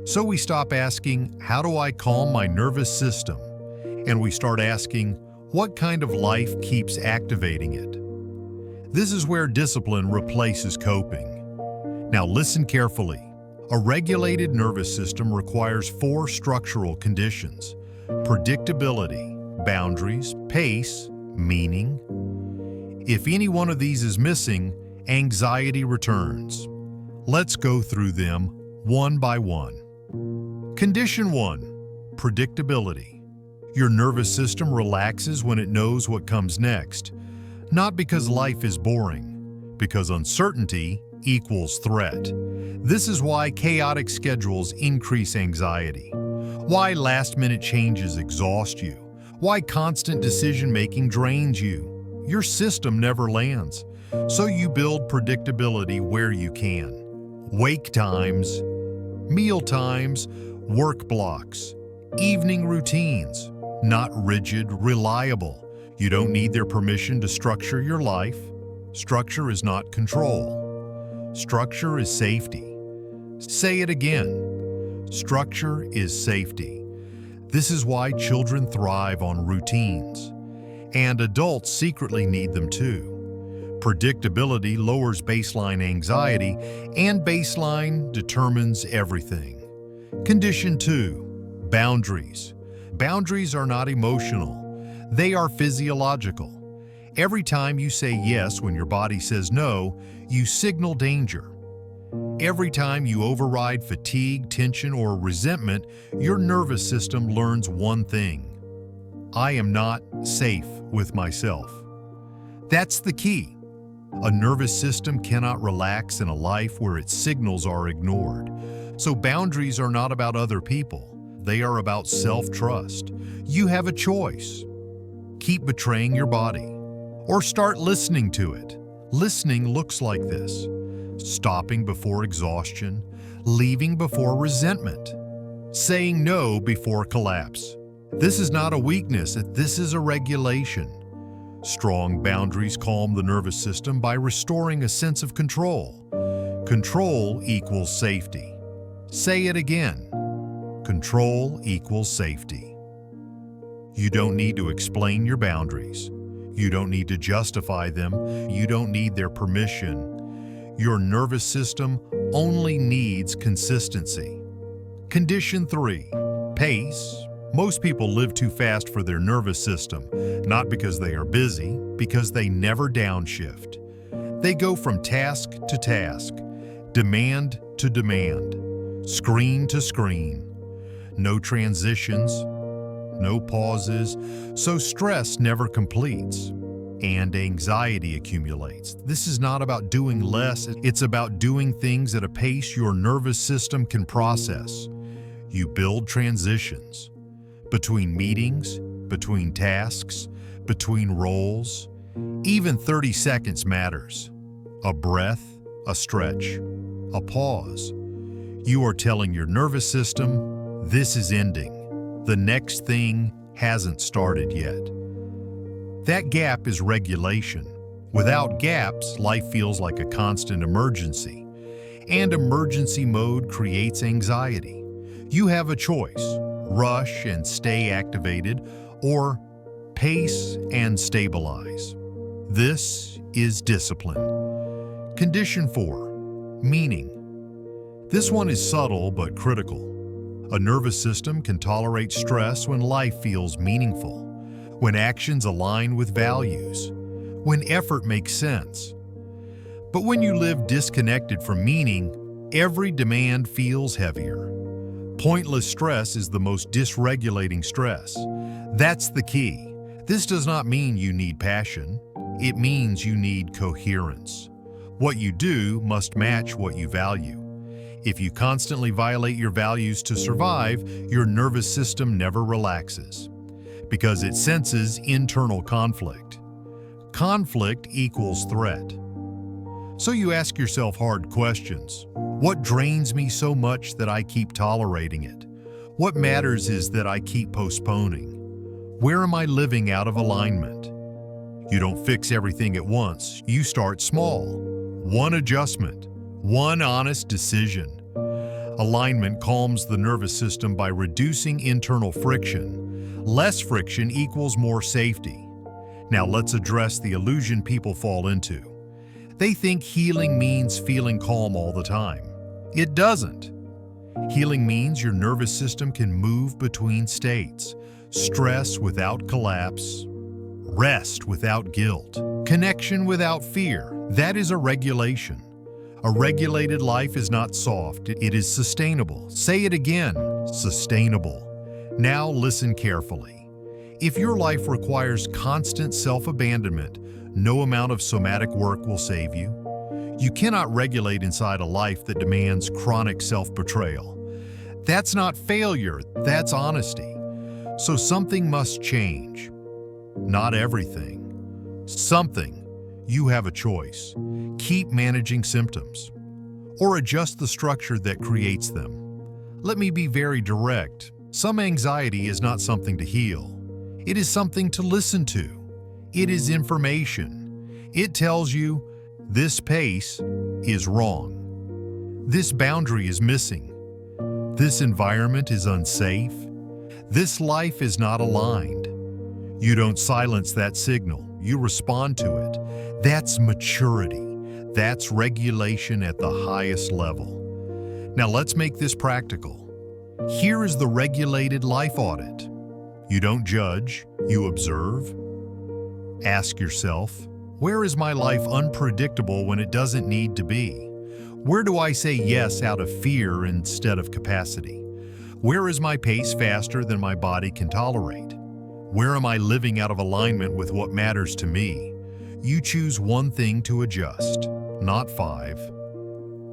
So we stop asking, how do I calm my nervous system? And we start asking, what kind of life keeps activating it? This is where discipline replaces coping. Now listen carefully. A regulated nervous system requires 4 structural conditions: predictability, boundaries, pace, meaning. If any one of these is missing, anxiety returns. Let's go through them one by one. Condition 1, predictability. Your nervous system relaxes when it knows what comes next, not because life is boring, because uncertainty equals threat. This is why chaotic schedules increase anxiety, why last-minute changes exhaust you, why constant decision-making drains you. Your system never lands, so you build predictability where you can. Wake times, meal times, work blocks, evening routines, not rigid, reliable. You don't need their permission to structure your life. Structure is not control. Structure is safety. Say it again. Structure is safety. This is why children thrive on routines, and adults secretly need them too. Predictability lowers baseline anxiety, and baseline determines everything. Condition 2, boundaries. Boundaries are not emotional. They are physiological. Every time you say yes when your body says no, you signal danger. Every time you override fatigue, tension, or resentment, your nervous system learns one thing: I am not safe with myself. That's the key. A nervous system cannot relax in a life where its signals are ignored. So boundaries are not about other people. They are about self-trust. You have a choice. Keep betraying your body, or start listening to it. Listening looks like this: stopping before exhaustion, leaving before resentment, saying no before collapse. This is not a weakness, this is a regulation. Strong boundaries calm the nervous system by restoring a sense of control. Control equals safety. Say it again. Control equals safety. You don't need to explain your boundaries. You don't need to justify them. You don't need their permission. Your nervous system only needs consistency. Condition 3, pace. Most people live too fast for their nervous system, not because they are busy, because they never downshift. They go from task to task, demand to demand, screen to screen. No transitions, no pauses, so stress never completes, and anxiety accumulates. This is not about doing less, it's about doing things at a pace your nervous system can process. You build transitions between meetings, between tasks, between roles. Even 30 seconds matters. A breath, a stretch, a pause. You are telling your nervous system, this is ending. The next thing hasn't started yet. That gap is regulation. Without gaps, life feels like a constant emergency. And emergency mode creates anxiety. You have a choice: rush and stay activated, or pace and stabilize. This is discipline. Condition 4, meaning. This one is subtle but critical. A nervous system can tolerate stress when life feels meaningful, when actions align with values, when effort makes sense. But when you live disconnected from meaning, Every demand feels heavier. Pointless stress is the most dysregulating stress. That's the key. This does not mean you need passion. It means you need coherence. What you do must match what you value. If you constantly violate your values to survive, your nervous system never relaxes because it senses internal conflict. Conflict equals threat. So you ask yourself hard questions. What drains me so much that I keep tolerating it? What matters is that I keep postponing. Where am I living out of alignment? You don't fix everything at once. You start small. One adjustment, one honest decision. Alignment calms the nervous system by reducing internal friction. Less friction equals more safety. Now let's address the illusion people fall into. They think healing means feeling calm all the time. It doesn't. Healing means your nervous system can move between states. Stress without collapse, rest without guilt, connection without fear. That is a regulation. A regulated life is not soft, it is sustainable. Say it again, sustainable. Now listen carefully. If your life requires constant self-abandonment, no amount of somatic work will save you. You cannot regulate inside a life that demands chronic self-betrayal. That's not failure, that's honesty. So something must change. Not everything. Something. You have a choice. Keep managing symptoms, or adjust the structure that creates them. Let me be very direct. Some anxiety is not something to heal. It is something to listen to. It is information. It tells you, this pace is wrong. This boundary is missing. This environment is unsafe. This life is not aligned. You don't silence that signal. You respond to it. That's maturity. That's regulation at the highest level. Now let's make this practical. Here is the regulated life audit. You don't judge, you observe. Ask yourself, where is my life unpredictable when it doesn't need to be? Where do I say yes out of fear instead of capacity? Where is my pace faster than my body can tolerate? Where am I living out of alignment with what matters to me? You choose one thing to adjust, not 5.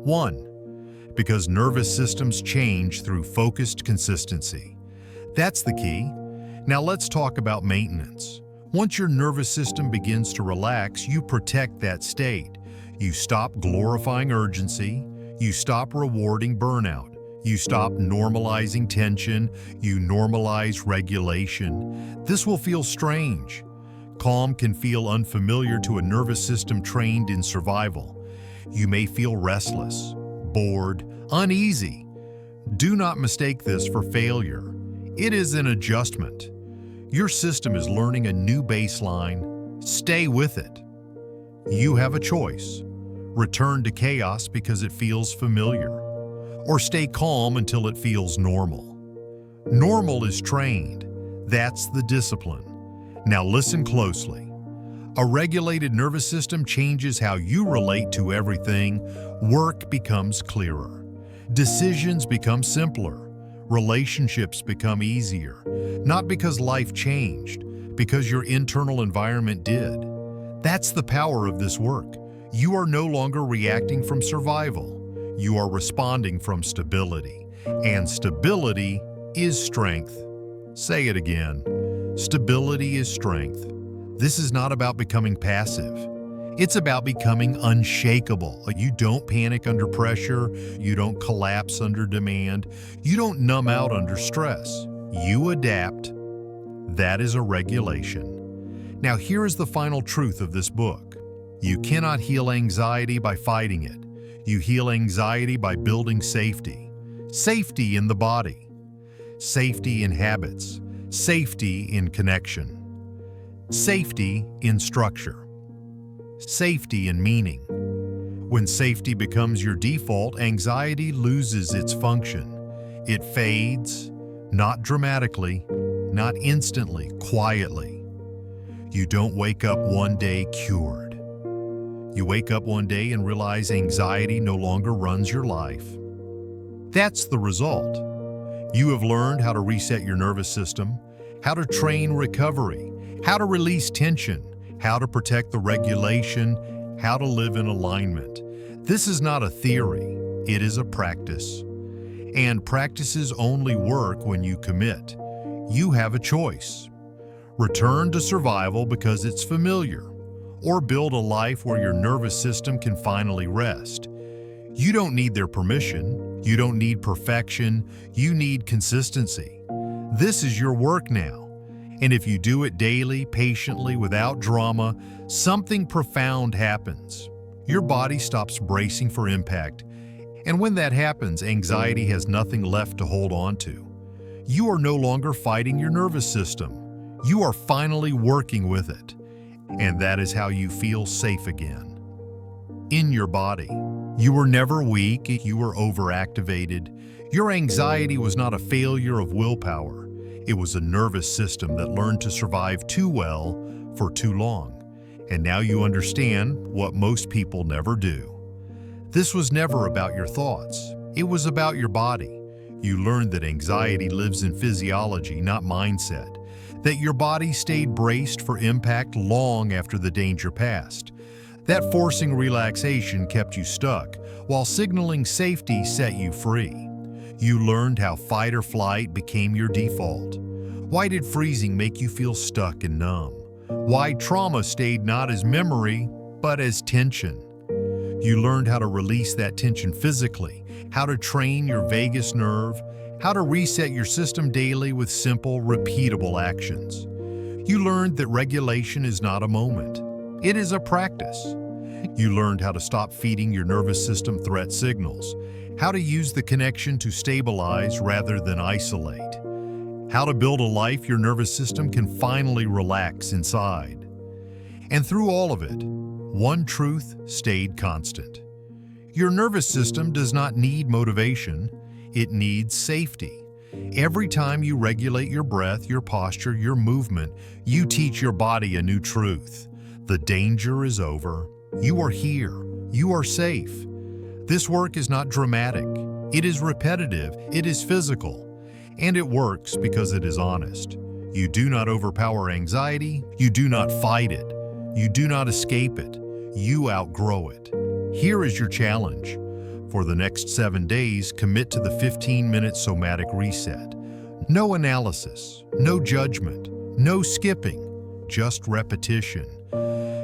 1. Because nervous systems change through focused consistency. That's the key. Now let's talk about maintenance. Once your nervous system begins to relax, you protect that state. You stop glorifying urgency. You stop rewarding burnout. You stop normalizing tension. You normalize regulation. This will feel strange. Calm can feel unfamiliar to a nervous system trained in survival. You may feel restless, bored, uneasy. Do not mistake this for failure. It is an adjustment. Your system is learning a new baseline. Stay with it. You have a choice. Return to chaos because it feels familiar, or stay calm until it feels normal. Normal is trained. That's the discipline. Now listen closely. A regulated nervous system changes how you relate to everything. Work becomes clearer. Decisions become simpler. Relationships become easier. Not because life changed, because your internal environment did. That's the power of this work. You are no longer reacting from survival. You are responding from stability. And stability is strength. Say it again. Stability is strength. This is not about becoming passive. It's about becoming unshakable. You don't panic under pressure. You don't collapse under demand. You don't numb out under stress. You adapt. That is a regulation. Now here is the final truth of this book. You cannot heal anxiety by fighting it. You heal anxiety by building safety. Safety in the body. Safety in habits. Safety in connection. Safety in structure. Safety in meaning. When safety becomes your default, anxiety loses its function. It fades, not dramatically, not instantly, quietly. You don't wake up one day cured. You wake up one day and realize anxiety no longer runs your life. That's the result. You have learned how to reset your nervous system, how to train recovery, how to release tension, how to protect the regulation, how to live in alignment. This is not a theory, it is a practice. And practices only work when you commit. You have a choice. Return to survival because it's familiar, or build a life where your nervous system can finally rest. You don't need their permission, you don't need perfection, you need consistency. This is your work now, and if you do it daily, patiently, without drama, something profound happens. Your body stops bracing for impact, and when that happens, anxiety has nothing left to hold on to. You are no longer fighting your nervous system. You are finally working with it. And that is how you feel safe again. In your body. You were never weak, you were overactivated. Your anxiety was not a failure of willpower. It was a nervous system that learned to survive too well for too long. And now you understand what most people never do. This was never about your thoughts. It was about your body. You learned that anxiety lives in physiology, not mindset. That your body stayed braced for impact long after the danger passed. That forcing relaxation kept you stuck, while signaling safety set you free. You learned how fight or flight became your default. Why did freezing make you feel stuck and numb? Why trauma stayed not as memory, but as tension. You learned how to release that tension physically, how to train your vagus nerve, how to reset your system daily with simple, repeatable actions. You learned that regulation is not a moment. It is a practice. You learned how to stop feeding your nervous system threat signals, how to use the connection to stabilize rather than isolate, how to build a life your nervous system can finally relax inside. And through all of it, one truth stayed constant. Your nervous system does not need motivation. It needs safety. Every time you regulate your breath, your posture, your movement, you teach your body a new truth. The danger is over. You are here. You are safe. This work is not dramatic. It is repetitive. It is physical. And it works because it is honest. You do not overpower anxiety. You do not fight it. You do not escape it. You outgrow it. Here is your challenge. For the next 7 days, commit to the 15-minute somatic reset. No analysis, no judgment, no skipping, just repetition.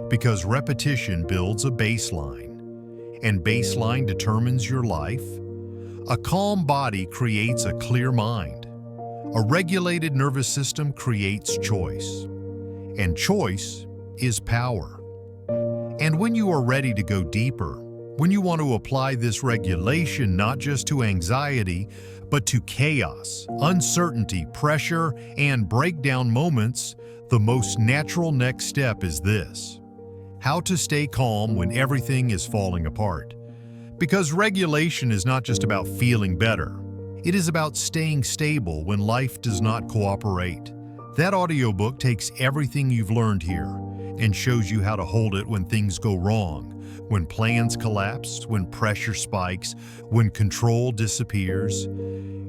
Because repetition builds a baseline, and baseline determines your life. A calm body creates a clear mind. A regulated nervous system creates choice, and choice is power. And when you are ready to go deeper, when you want to apply this regulation not just to anxiety, but to chaos, uncertainty, pressure, and breakdown moments, the most natural next step is this: how to stay calm when everything is falling apart. Because regulation is not just about feeling better. It is about staying stable when life does not cooperate. That audiobook takes everything you've learned here and shows you how to hold it when things go wrong, when plans collapse, when pressure spikes, when control disappears.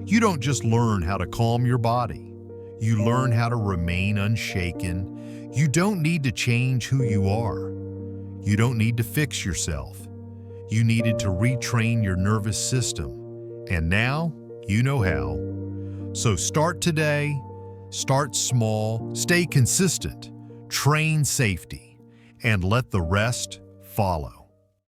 You don't just learn how to calm your body. You learn how to remain unshaken. You don't need to change who you are. You don't need to fix yourself. You needed to retrain your nervous system. And now you know how. So start today, start small, stay consistent, train safety, and let the rest follow.